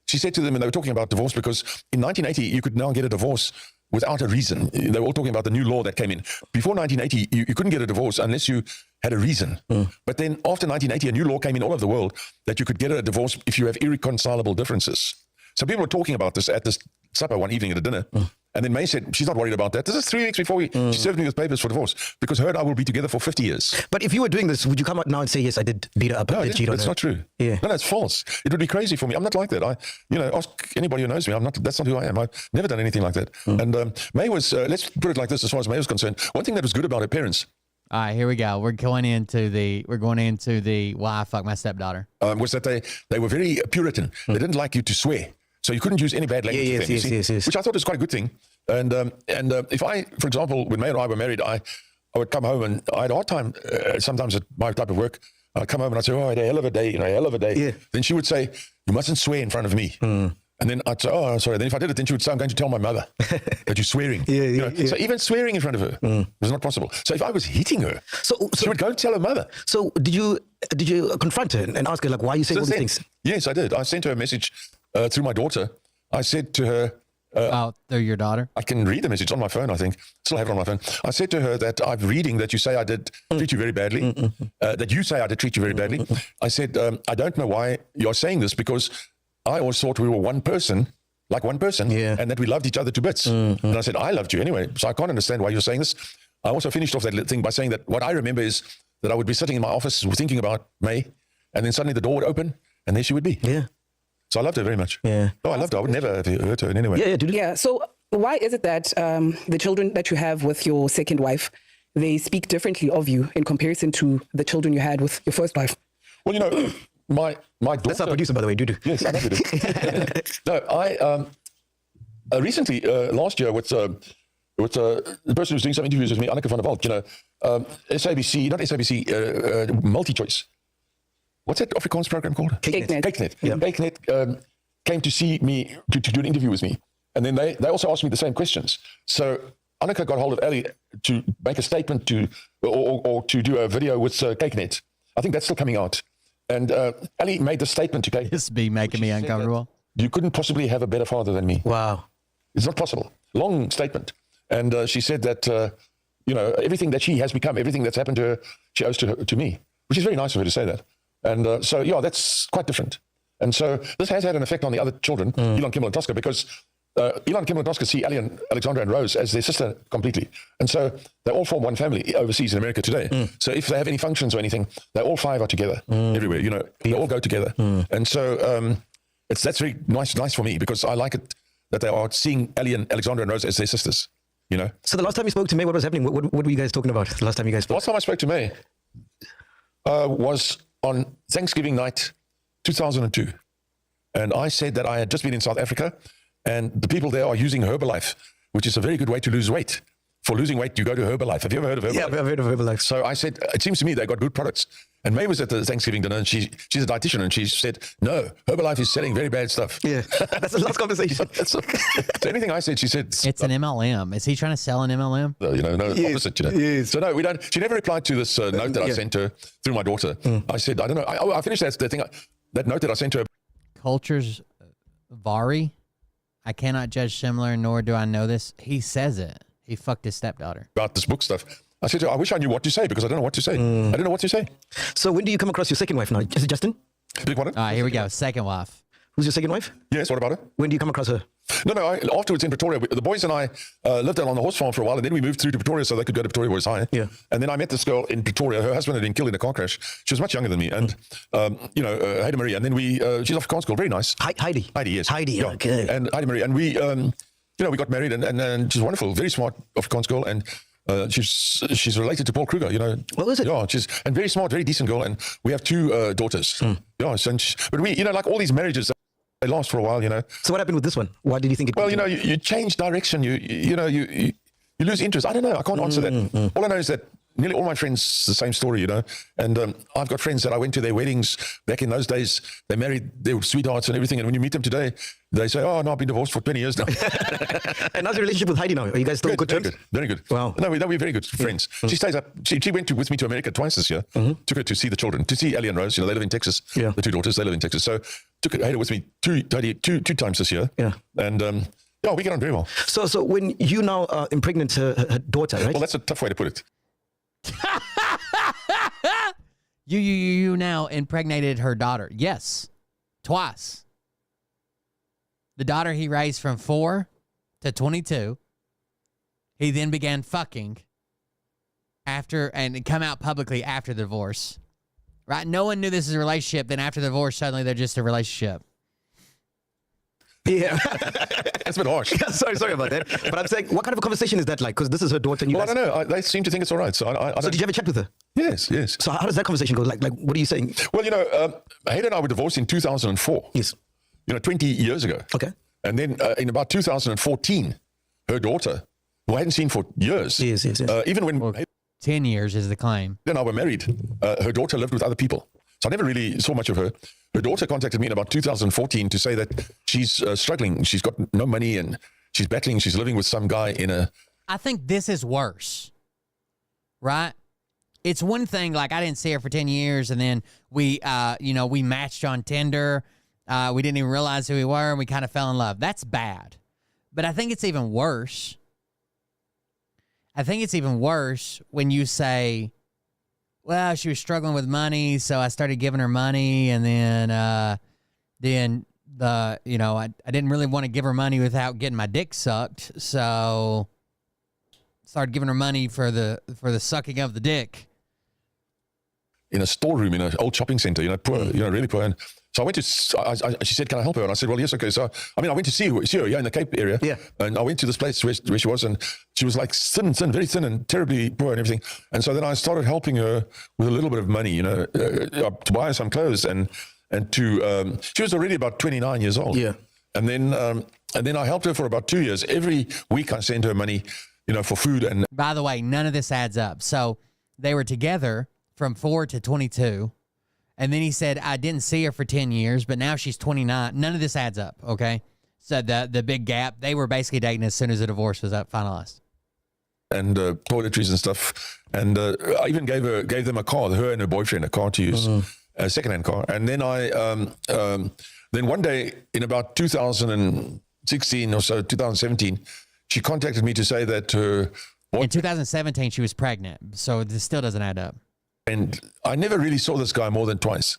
She said to them, and they were talking about divorce, because in 1980, you could now get a divorce without a reason. They were all talking about the new law that came in. Before 1980, you couldn't get a divorce unless you had a reason. But then after 1980, a new law came in all over the world that you could get a divorce if you have irreconcilable differences. So people were talking about this at this supper one evening at a dinner. And then May said, she's not worried about that. This is 3 weeks before she served me with papers for divorce, because her and I will be together for 50 years. But if you were doing this, would you come out now and say, yes, I did beat her up? No, that's not true. No, it's false. It would be crazy for me. I'm not like that. Ask anybody who knows me. That's not who I am. I've never done anything like that. And May was, let's put it like this, as far as May was concerned, one thing that was good about her parents. All right, here we go. We're going into the why I fucked my stepdaughter. Was that they were very Puritan. They didn't like you to swear. So you couldn't use any bad language with them, yes. Which I thought was quite a good thing. And if I, for example, when May and I were married, I would come home and I had a hard time sometimes at my type of work. I'd come home and I'd say, oh, I had a hell of a day, hell of a day. Then she would say, you mustn't swear in front of me. And then I'd say, oh, sorry. Then if I did it, then she would say, I'm going to tell my mother that you're swearing. So even swearing in front of her was not possible. So if I was hitting her, she would go and tell her mother. So did you confront her and ask her, like, why are you saying all these things? Yes, I did. I sent her a message through my daughter. I said to her, They're your daughter? I can read the message on my phone, I think. Still have it on my phone. I said to her that I'm reading that you say I did treat you very badly, that you say I did treat you very badly. I said, I don't know why you're saying this, because I always thought we were one person, and that we loved each other to bits. And I said, I loved you anyway, so I can't understand why you're saying this. I also finished off that thing by saying that what I remember is that I would be sitting in my office thinking about May, and then suddenly the door would open, and there she would be. Yeah. So I loved her very much. Yeah. No, I loved her. I would never have hurt her in any way. Yeah. So why is it that the children that you have with your second wife, they speak differently of you in comparison to the children you had with your first wife? Well, you know, my daughter... That's our producer, by the way, Dudu. Yes, I know Dudu. No, I recently, last year, with the person who's doing some interviews with me, Anneke van der Walt, you know, SABC, not SABC, MultiChoice. What's that Afrikaans program called? Cakenet. Yeah. Cakenet came to see me, to do an interview with me. And then they also asked me the same questions. So Anneke got hold of Ali to make a statement or to do a video with Cakenet. I think that's still coming out. And Ali made the statement to Cakenet. This be making me uncomfortable. You couldn't possibly have a better father than me. Wow. It's not possible. Long statement. And she said that, you know, everything that she has become, everything that's happened to her, she owes to me, which is very nice of her to say that. And so, yeah, that's quite different. And so this has had an effect on the other children, Elon, Kimmel, and Tosca, because Elon, Kimmel, and Tosca see Ali and Alexandra and Rose as their sister completely. And so they all form one family overseas in America today. So if they have any functions or anything, they all five are together everywhere, you know, they all go together. And so that's very nice for me, because I like it that they are seeing Ali and Alexandra and Rose as their sisters, you know. So the last time you spoke to May, what was happening? What were you guys talking about the last time you guys spoke? Last time I spoke to May was on Thanksgiving night 2002. And I said that I had just been in South Africa, and the people there are using Herbalife, which is a very good way to lose weight. For losing weight, you go to Herbalife. Have you ever heard of Herbalife? Yeah, I've heard of Herbalife. So I said, it seems to me they got good products. And May was at the Thanksgiving dinner, and she's a dietitian, and she said, no, Herbalife is selling very bad stuff. Yeah, that's the last conversation. So anything I said, she said... It's an MLM. Is he trying to sell an MLM? You know, no, opposite, you know. Yes. So no, we don't... She never replied to this note that I sent her through my daughter. I said, I don't know. I finished that thing, that note that I sent her. Cultures vary. I cannot judge similar, nor do I know this. He says it. He fucked his stepdaughter. About this book stuff. I said to her, I wish I knew what to say, because I don't know what to say. I don't know what to say. So when do you come across your second wife now? Is it Justin? Big one. All right, here we go. Second wife. Who's your second wife? Yes, what about her? When do you come across her? No, afterwards in Pretoria, the boys and I lived out on the horse farm for a while, and then we moved through to Pretoria so they could go to Pretoria Boys High. Yeah. And then I met this girl in Pretoria. Her husband had been killed in a car crash. She was much younger than me, and you know, Heidi Marie. And then she's off Afrikaans school, very nice. Heidi, yes. Heidi, okay. And Heidi Marie, and we, you know, we got married, and she's wonderful, very smart Afrikaans girl, and she's related to Paul Kruger, you know. What was it? Yeah, she's and very smart, very decent girl, and we have two daughters. Yeah, so but we, you know, like all these marriages, they last for a while, you know. So what happened with this one? Why did you think it? Well, you know, you change direction. You know, you lose interest. I don't know. I can't answer that. All I know is that nearly all my friends, the same story, you know. And I've got friends that I went to their weddings back in those days. They married, they were sweethearts and everything. And when you meet them today, they say, "Oh no, I've been divorced for 20 years now." And how's your relationship with Heidi now? Are you guys still good terms? Very good. Wow. No, we're very good friends. She stays up. She went with me to America twice this year. Took her to see the children, to see Ellie and Rose. You know, they live in Texas. Yeah. The two daughters, they live in Texas. So took her with me two times this year. Yeah. And yeah, we get on very well. So when you now impregnate her daughter, right? Well, that's a tough way to put it. You now impregnated her daughter. Yes. Twice. The daughter he raised from 4 to 22. He then began fucking after and come out publicly after the divorce. Right? No one knew this is a relationship. Then after the divorce, suddenly they're just a relationship. Yeah. That's a bit harsh. Sorry about that. But I'm saying, what kind of a conversation is that like? Because this is her daughter. And you well, guys... I don't know. They seem to think it's all right. So I So did you have a chat with her? Yes. So how does that conversation go? Like what are you saying? Well, you know, Hayden and I were divorced in 2004. Yes. You know, 20 years ago. Okay. And then in about 2014, her daughter, who I hadn't seen for years. Yes. Even when... 10 years is the claim. Then I were married. Her daughter lived with other people. So I never really saw much of her. Her daughter contacted me in about 2014 to say that she's struggling. She's got no money and she's battling. She's living with some guy in a... I think this is worse, right? It's one thing, like I didn't see her for 10 years and then we matched on Tinder. We didn't even realize who we were and we kind of fell in love. That's bad. But I think it's even worse. I think it's even worse when you say, well, she was struggling with money, so I started giving her money, and then I didn't really want to give her money without getting my dick sucked, so started giving her money for the sucking of the dick. In a storeroom in an old shopping center, poor, really poor. And so I went to, she said, can I help her? And I said, well, yes, okay. So, I went to see her, in the Cape area. Yeah. And I went to this place where she was, and she was like thin, very thin and terribly poor and everything. And so then I started helping her with a little bit of money, to buy her some clothes and to, she was already about 29 years old. Yeah. And then I helped her for about 2 years. Every week I sent her money, for food. And by the way, none of this adds up. So they were together from 4 to 22. And then he said, I didn't see her for 10 years, but now she's 29. None of this adds up, okay? So the big gap, they were basically dating as soon as the divorce was finalized. And toiletries and stuff. And I even gave them a car, her and her boyfriend, a car to use, a secondhand car. And then then one day in about 2016 or so, 2017, she contacted me to say that in 2017, she was pregnant. So this still doesn't add up. And I never really saw this guy more than twice.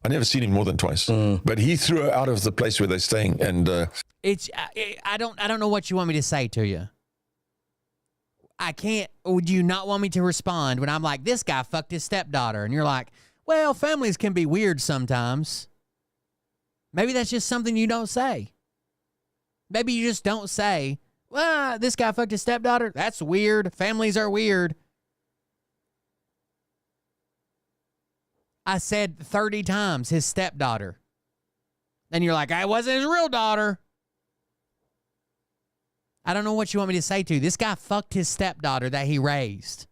I never seen him more than twice. But he threw her out of the place where they're staying. And I don't know what you want me to say to you. I can't. Would you not want me to respond when I'm like, this guy fucked his stepdaughter, and you're like, well, families can be weird sometimes. Maybe that's just something you don't say. Maybe you just don't say, well, this guy fucked his stepdaughter. That's weird. Families are weird. I said 30 times his stepdaughter. Then you're like, I wasn't his real daughter. I don't know what you want me to say to you. This guy fucked his stepdaughter that he raised.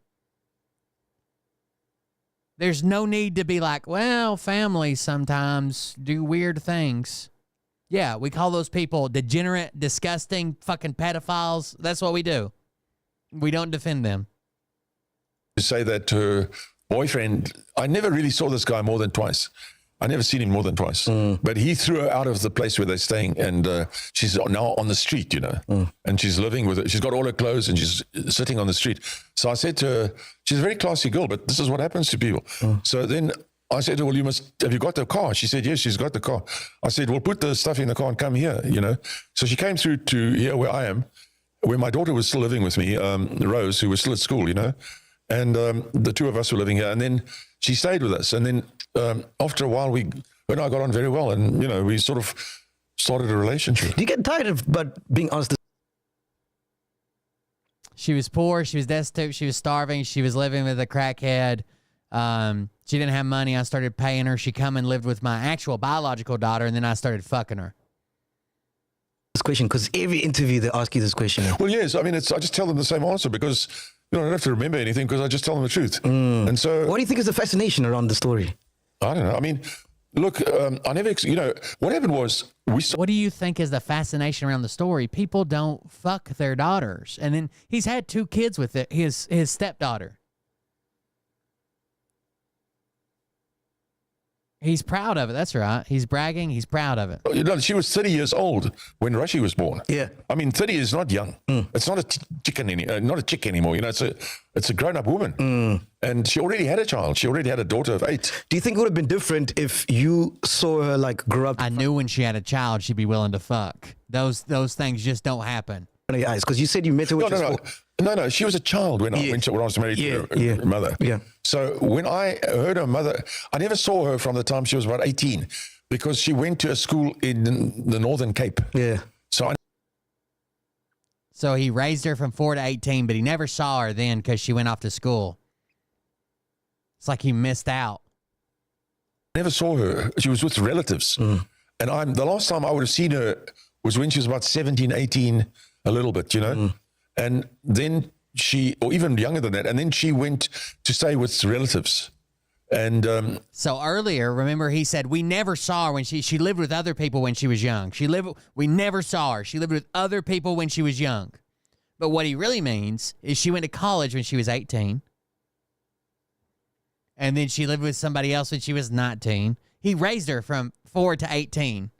There's no need to be like, well, families sometimes do weird things. Yeah, we call those people degenerate, disgusting, fucking pedophiles. That's what we do. We don't defend them. To say that her boyfriend, I never really saw this guy more than twice. I never seen him more than twice. But he threw her out of the place where they're staying, and she's now on the street, and she's living with it. She's got all her clothes, and she's sitting on the street. So I said to her, she's a very classy girl, but this is what happens to people. So then I said to her, well, have you got the car? She said, yes, she's got the car. I said, well, put the stuff in the car and come here, So she came through to here where I am, where my daughter was still living with me, Rose, who was still at school, And the two of us were living here. And then she stayed with us. And then after a while, when I got on very well. And, we sort of started a relationship. Do you get tired of being honest? She was poor. She was destitute. She was starving. She was living with a crackhead. She didn't have money. I started paying her. She come and lived with my actual biological daughter. And then I started fucking her. This question, because every interview they ask you this question. Well, yes. I mean, I just tell them the same answer because I don't have to remember anything because I just tell them the truth. And so, what do you think is the fascination around the story? I don't know. I mean, look, I never, what happened was what do you think is the fascination around the story? People don't fuck their daughters. And then he's had 2 kids with his stepdaughter. He's proud of it. That's right. He's bragging. He's proud of it. She was 30 years old when Rushy was born. Yeah. I mean, 30 is not young. It's not a chick anymore. It's a grown-up woman. And she already had a child. She already had a daughter of 8. Do you think it would have been different if you saw her grow up? I knew when she had a child, she'd be willing to fuck. Those things just don't happen. Because you said you met her with No, she was a child when I was married to her mother. Yeah. So when I heard her mother, I never saw her from the time she was about 18 because she went to a school in the Northern Cape. Yeah. So he raised her from 4 to 18, but he never saw her then because she went off to school. It's like he missed out. I never saw her. She was with relatives. And the last time I would have seen her was when she was about 17, 18, a little bit, And then or even younger than that, and then she went to stay with relatives. And so earlier, remember, he said we never saw her when she lived with other people when she was young. We never saw her. She lived with other people when she was young. But what he really means is she went to college when she was 18. And then she lived with somebody else when she was 19. He raised her from 4 to 18.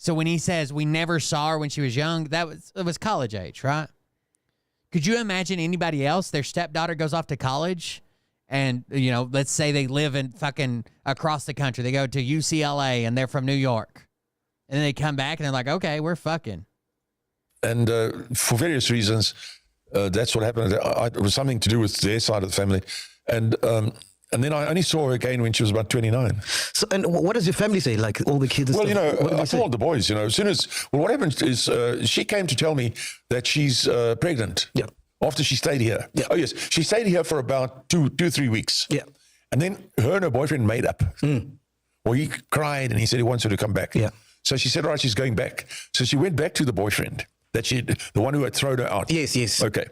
So when he says we never saw her when she was young, it was college age, right? Could you imagine anybody else, their stepdaughter goes off to college and, you know, let's say they live in fucking across the country. They go to UCLA and they're from New York. And then they come back and they're like, okay, we're fucking. And for various reasons, that's what happened. It was something to do with their side of the family. And then I only saw her again when she was about 29. So, and what does your family say? Like all the kids? Well, stuff? you know, What do they I say? told the boys, you know, as soon as, well, what happened is she came to tell me that she's pregnant. Yeah. After she stayed here. Yeah. Oh, yes. She stayed here for about 3 weeks. Yeah. And then her and her boyfriend made up. Well, he cried and he said he wants her to come back. Yeah. So she said, all right, she's going back. So she went back to the boyfriend, the one who had thrown her out. Yes. Okay.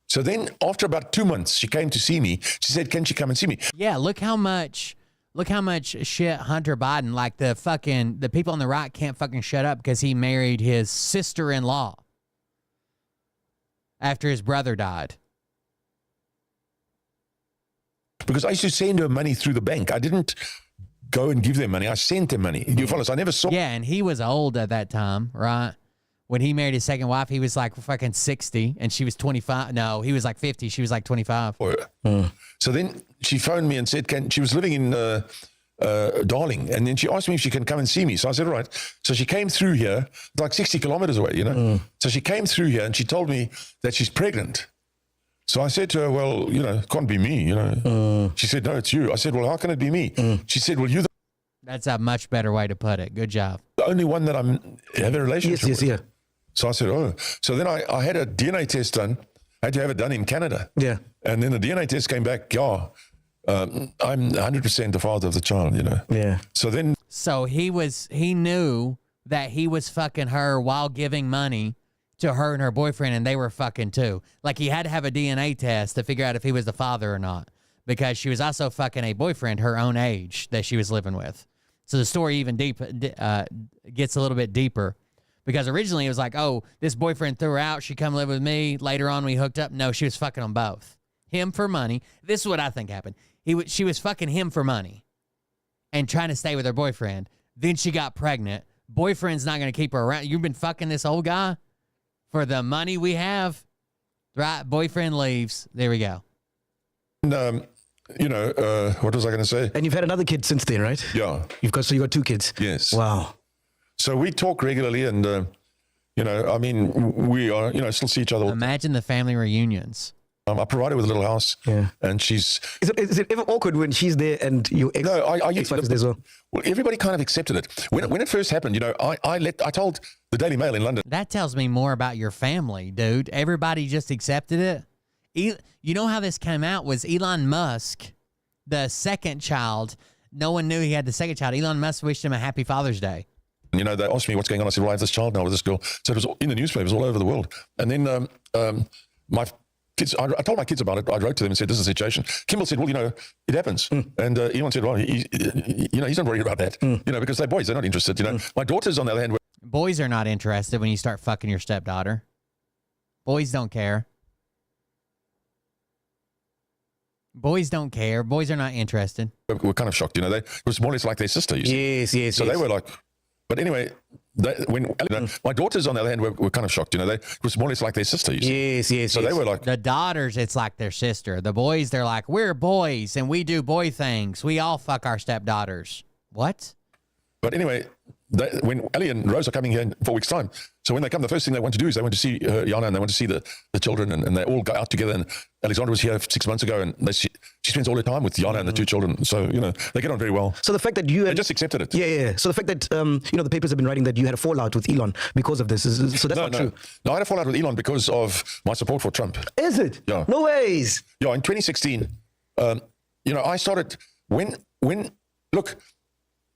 So then after about 2 months, she came to see me. She said, can she come and see me? Yeah, look how much shit Hunter Biden, like the people on the right can't fucking shut up because he married his sister-in-law after his brother died. Because I used to send her money through the bank. I didn't go and give them money. I sent them money. You follow us? I never saw. Yeah, and he was old at that time, right? When he married his second wife, he was like fucking 60 and she was 25. No, he was like 50. She was like 25. So then she phoned me and said, she was living in Darling. And then she asked me if she can come and see me. So I said, all right. So she came through here, like 60 kilometers away, you know. So she came through here and she told me that she's pregnant. So I said to her, well, you know, it can't be me, you know. She said, no, it's you. I said, well, how can it be me? She said, well, you're That's a much better way to put it. Good job. the only one that have a relationship with. Yeah. So I said, oh. So then I had a DNA test done. I had to have it done in Canada. Yeah. And then the DNA test came back, I'm 100% the father of the child, you know. Yeah. So then. So he knew that he was fucking her while giving money to her and her boyfriend, and they were fucking too. Like he had to have a DNA test to figure out if he was the father or not, because she was also fucking a boyfriend her own age that she was living with. So the story even gets a little bit deeper, because originally it was like, oh, this boyfriend threw her out. She come live with me. Later on, we hooked up. No, she was fucking them both. Him for money. This is what I think happened. She was fucking him for money and trying to stay with her boyfriend. Then she got pregnant. Boyfriend's not going to keep her around. You've been fucking this old guy for the money we have. Right? Boyfriend leaves. There we go. And, you know, what was I going to say? And you've had another kid since then, right? Yeah. You got 2 kids. Yes. Wow. So we talk regularly and, you know, I mean, we are, you know, still see each other. Imagine the family reunions. I provide her with a little house. Yeah. And she's... Is it ever awkward when she's there and you ex-wife is there as well? Well, everybody kind of accepted it. When it first happened, you know, I told the Daily Mail in London. That tells me more about your family, dude. Everybody just accepted it. You know how this came out was Elon Musk, the second child. No one knew he had the second child. Elon Musk wished him a happy Father's Day. You know, they asked me what's going on. I said, well, I have this child now with this girl. So it was in the newspapers all over the world. And then my kids, I told my kids about it. I wrote to them and said, this is the situation. Kimball said, well, you know, it happens. And Elon said, well, you know, he's not worried about that. You know, because they're boys. They're not interested. You know, my daughters, on the other hand, boys are not interested when you start fucking your stepdaughter. Boys don't care. Boys don't care. Boys are not interested. We're kind of shocked. You know, it was more or less like their sister. You see. Yes. So they were like, but anyway, my daughters, on the other hand, were kind of shocked. You know, it was more or less like their sister. You see. Yes. So they were like, the daughters, it's like their sister. The boys, they're like, we're boys and we do boy things. We all fuck our stepdaughters. What? But anyway, when Ellie and Rose are coming here in 4 weeks' time, so when they come, the first thing they want to do is they want to see Jana, and they want to see the children, and they all go out together. And Alexandra was here 6 months ago, and she spends all her time with Jana and the 2 children. So, you know, they get on very well. So the fact that they just accepted it. Yeah. So the fact that, you know, the papers have been writing that you had a fallout with Elon because of this. So that's not true. No, I had a fallout with Elon because of my support for Trump. Is it? Yeah. No ways. Yeah, in 2016, you know, I started look,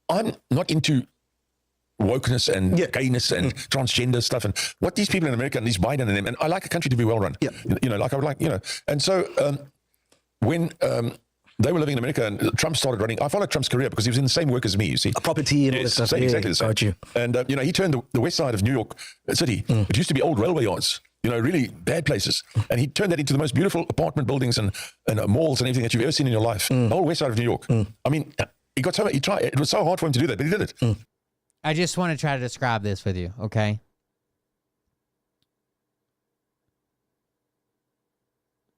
I'm not into wokeness and gayness and transgender stuff and what these people in America and these Biden and them, and I like a country to be well run. Yeah. You know, like I would like, you know, and so when they were living in America and Trump started running, I followed Trump's career because he was in the same work as me, you see. Property and all this stuff. Exactly the same. Got you. And, you know, he turned the west side of New York City. It used to be old railway yards, you know, really bad places. And he turned that into the most beautiful apartment buildings and malls and everything that you've ever seen in your life. The whole west side of New York. I mean, he tried. It was so hard for him to do that, but he did it. I just want to try to describe this with you, okay?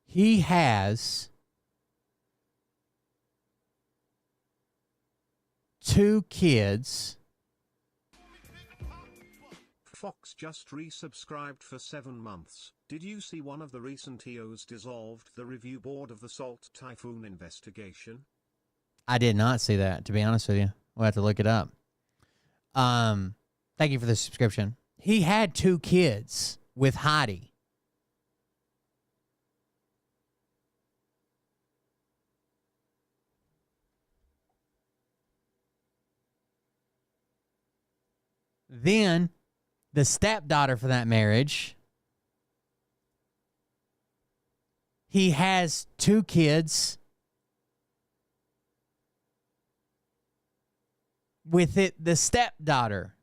He has 2 kids. Fox just resubscribed for 7 months. Did you see one of the recent EOs dissolved the review board of the Salt Typhoon investigation? I did not see that, to be honest with you. We'll have to look it up. Thank you for the subscription. He had 2 kids with Heidi. Then the stepdaughter for that marriage, he has 2 kids with the stepdaughter.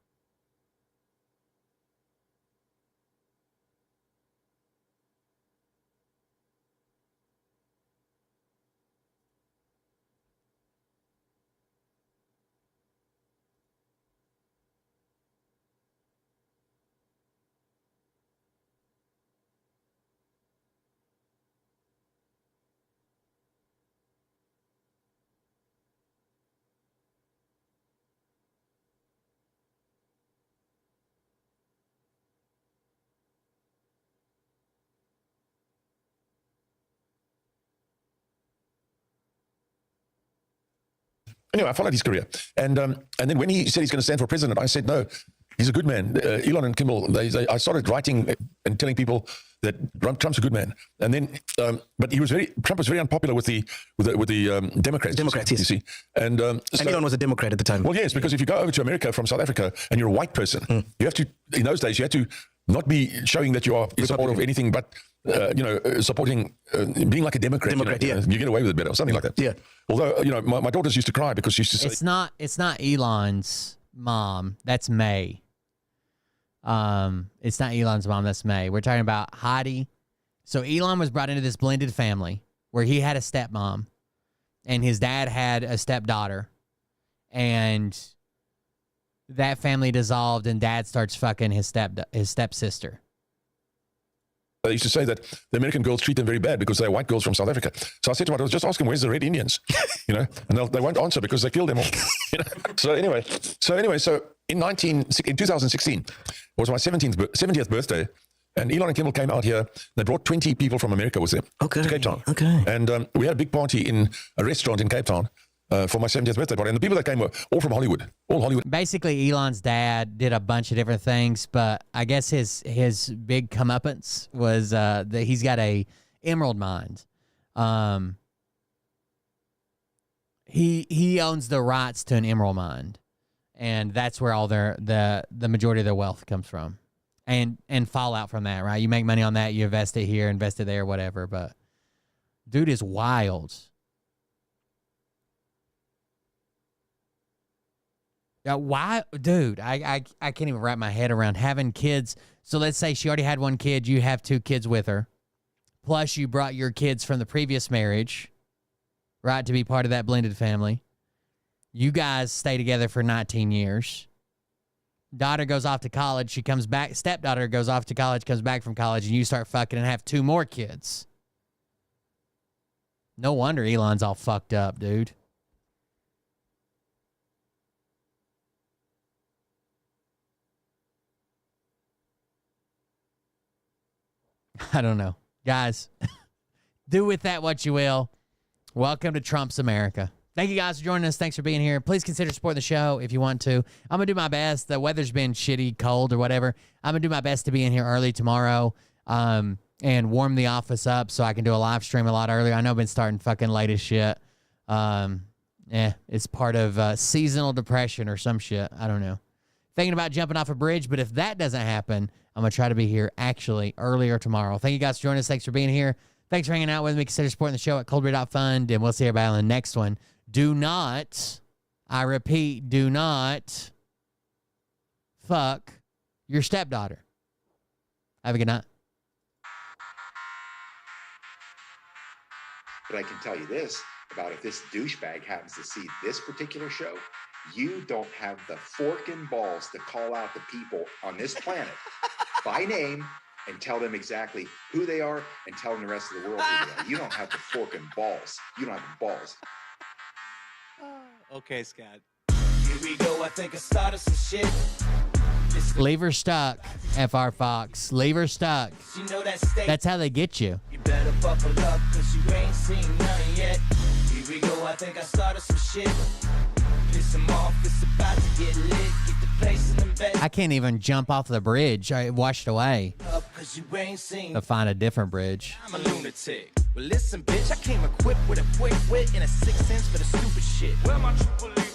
Anyway, I followed his career. And then when he said he's going to stand for president, I said, no, he's a good man. Elon and Kimmel, I started writing and telling people that Trump's a good man. And then, but Trump was very unpopular with the Democrats. Democrats, yes. You see. And Elon was a Democrat at the time. Well, yes, because if you go over to America from South Africa and you're a white person, you have to, in those days, you had to not be showing that you are in support of anything but supporting, being like a Democrat. You get away with it better, or something like that. Yeah. Although, my daughters used to cry because she used to say, It's not Elon's mom. That's May. It's not Elon's mom. That's May. We're talking about Heidi. So Elon was brought into this blended family where he had a stepmom and his dad had a stepdaughter, and that family dissolved and dad starts fucking his stepsister. they used to say that the American girls treat them very bad because they're white girls from South Africa. So I said to them, I was just asking, where's the Red Indians? And they won't answer because they killed them all. So anyway, in 2016 was my 70th birthday, and Elon and Kimmel came out here. They brought 20 people from America with them to Cape Town. Okay. And we had a big party in a restaurant in Cape Town for my 70th birthday party. And the people that came were all from Hollywood, all Hollywood. Basically, Elon's dad did a bunch of different things, but I guess his big comeuppance was that he's got a emerald mine. He owns the rights to an emerald mine, and that's where all the majority of their wealth comes from. And fallout from that, right? You make money on that, you invest it here, invest it there, whatever. But dude is wild. Yeah, why, dude? I can't even wrap my head around having kids. So let's say she already had one kid, you have 2 kids with her, plus you brought your kids from the previous marriage, right, to be part of that blended family. You guys stay together for 19 years. Daughter goes off to college. She comes back. Stepdaughter goes off to college, comes back from college, and you start fucking and have 2 more kids. No wonder Elon's all fucked up, dude. I don't know. Guys, do with that what you will. Welcome to Trump's America. Thank you guys for joining us. Thanks for being here. Please consider supporting the show if you want to. I'm going to do my best. The weather's been shitty, cold, or whatever. I'm going to do my best to be in here early tomorrow and warm the office up so I can do a live stream a lot earlier. I know I've been starting fucking late as shit. It's part of seasonal depression or some shit. I don't know. Thinking about jumping off a bridge, but if that doesn't happen, I'm going to try to be here actually earlier tomorrow. Thank you guys for joining us. Thanks for being here. Thanks for hanging out with me. Consider supporting the show at coldbeer.fund, and we'll see everybody on the next one. Do not, I repeat, do not fuck your stepdaughter. Have a good night. But I can tell you this about if this douchebag happens to see this particular show, You don't have the forking balls to call out the people on this planet by name and tell them exactly who they are and tell them the rest of the world who they are. You don't have the forking balls. You don't have the balls. Okay, Scott. Here we go. I think I started some shit. Leave her stuck, FR Fox. Leave her stuck. You know that state. That's how they get you. You better buckle up, cause you ain't seen none yet. Here we go. I think I started some shit. Piss them off. It's about to get lit. Get the place in the bed. I can't even jump off the bridge. I washed away Up, cause you ain't seen. to find a different bridge. I'm a lunatic. Well, listen, bitch, I came equipped with a quick wit and a 6th sense for the stupid shit. Where my true believer?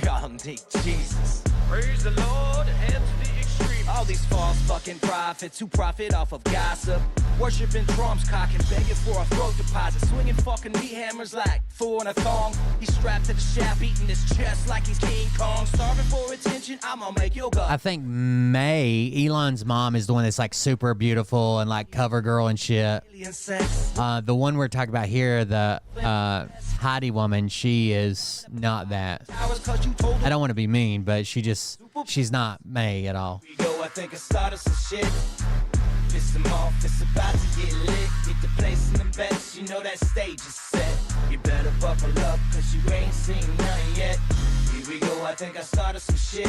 Y'all need Jesus. Praise the Lord, head to the extreme. All these false fucking prophets who profit off of gossip. Worshipping drums, cocking, begging for a throat deposit. Swinging fucking meat hammers like four in a thong. He's strapped to the shaft, eating his chest like he's King Kong. Starving for attention, I'm gonna make your gut. I think May, Elon's mom, is the one that's like super beautiful and like cover girl and shit. The one we're talking about here, the Heidi woman, she is not that. I don't want to be mean, but she's not May at all. Go, I think I started some shit. Piss them off, it's about to get lit. Get the place in the bets, you know that stage is set. You better buckle up, cause you ain't seen none yet. Here we go, I think I started some shit.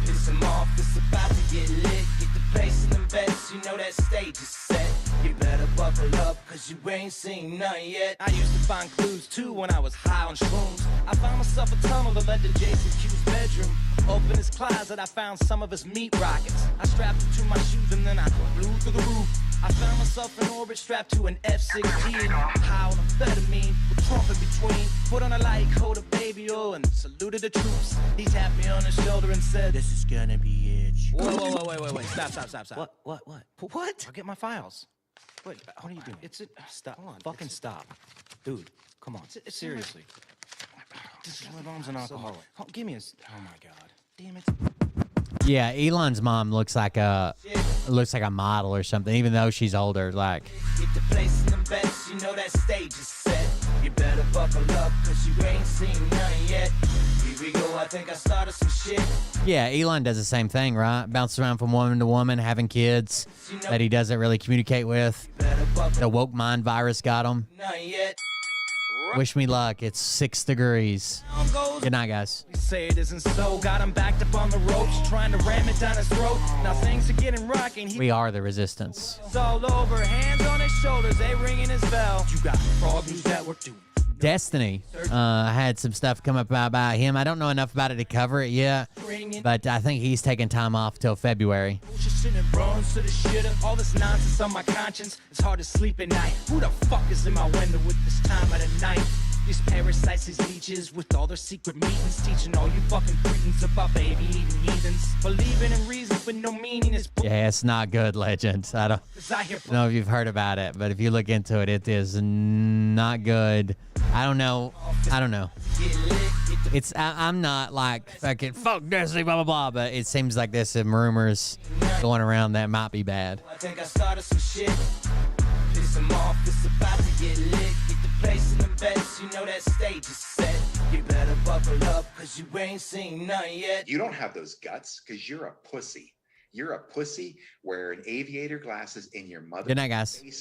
Piss them off, it's about to get lit. Get the place in the bets, you know that stage is set. You better buckle up, cause you ain't seen none yet. I used to find clues too when I was high on shrooms. I found myself a tunnel that led to Jason Q's bedroom. Open his closet, I found some of his meat rockets. I strapped them to my shoes and then I flew through the roof. I found myself in orbit strapped to an F-16. High on amphetamine with Trump in between. Put on a light coat of baby oil and saluted the troops. He tapped me on the shoulder and said, "This is gonna be it." Whoa, wait. Stop. What? What? I'll get my files. Wait, what are you doing? Stop. Hold on. Fucking stop. Dude, come on. Seriously. My mom's an alcoholic. Give me oh my God. Damn it. Yeah, Elon's mom looks like a model or something, even though she's older. Like, get the place in the bets, you know that stage is set. You better buckle up, cause you ain't seen none yet. Here we go, I think I started some shit. yeah, Elon does the same thing, right? Bounces around from woman to woman, having kids that he doesn't really communicate with. The woke mind virus got him. None yet. Wish me luck. It's 6 degrees. Good night, guys. Say it isn't so. Got him backed up on the ropes, trying to ram it down his throat. Now things are getting rocking. We are the resistance. It's all over. Hands on his shoulders, they ringing his bell. You got Frog News Network too. Destiny. I had some stuff come up about him. I don't know enough about it to cover it yet, but I think he's taking time off till February. All this nonsense on my conscience. It's hard to sleep at night. Who the fuck is in my window with this time of the night? These parasites, these leeches, with all their secret meetings, teaching all you fucking cretins about baby eating heathens. Believing in reasons with no meaning is Yeah, it's not good, Legend. I don't know if you've heard about it, but if you look into it, it is not good. I don't know. I'm not like fucking fuck Destiny, blah, blah, blah, but it seems like there's some rumors going around that might be bad. I think I started some shit. Piss them off, it's about to get lit. Get the place in the bets, you know that stage is set. You better buckle up, cause you ain't seen none yet. You don't have those guts because you're a pussy. You're a pussy wearing aviator glasses in your mother's Good night, guys. face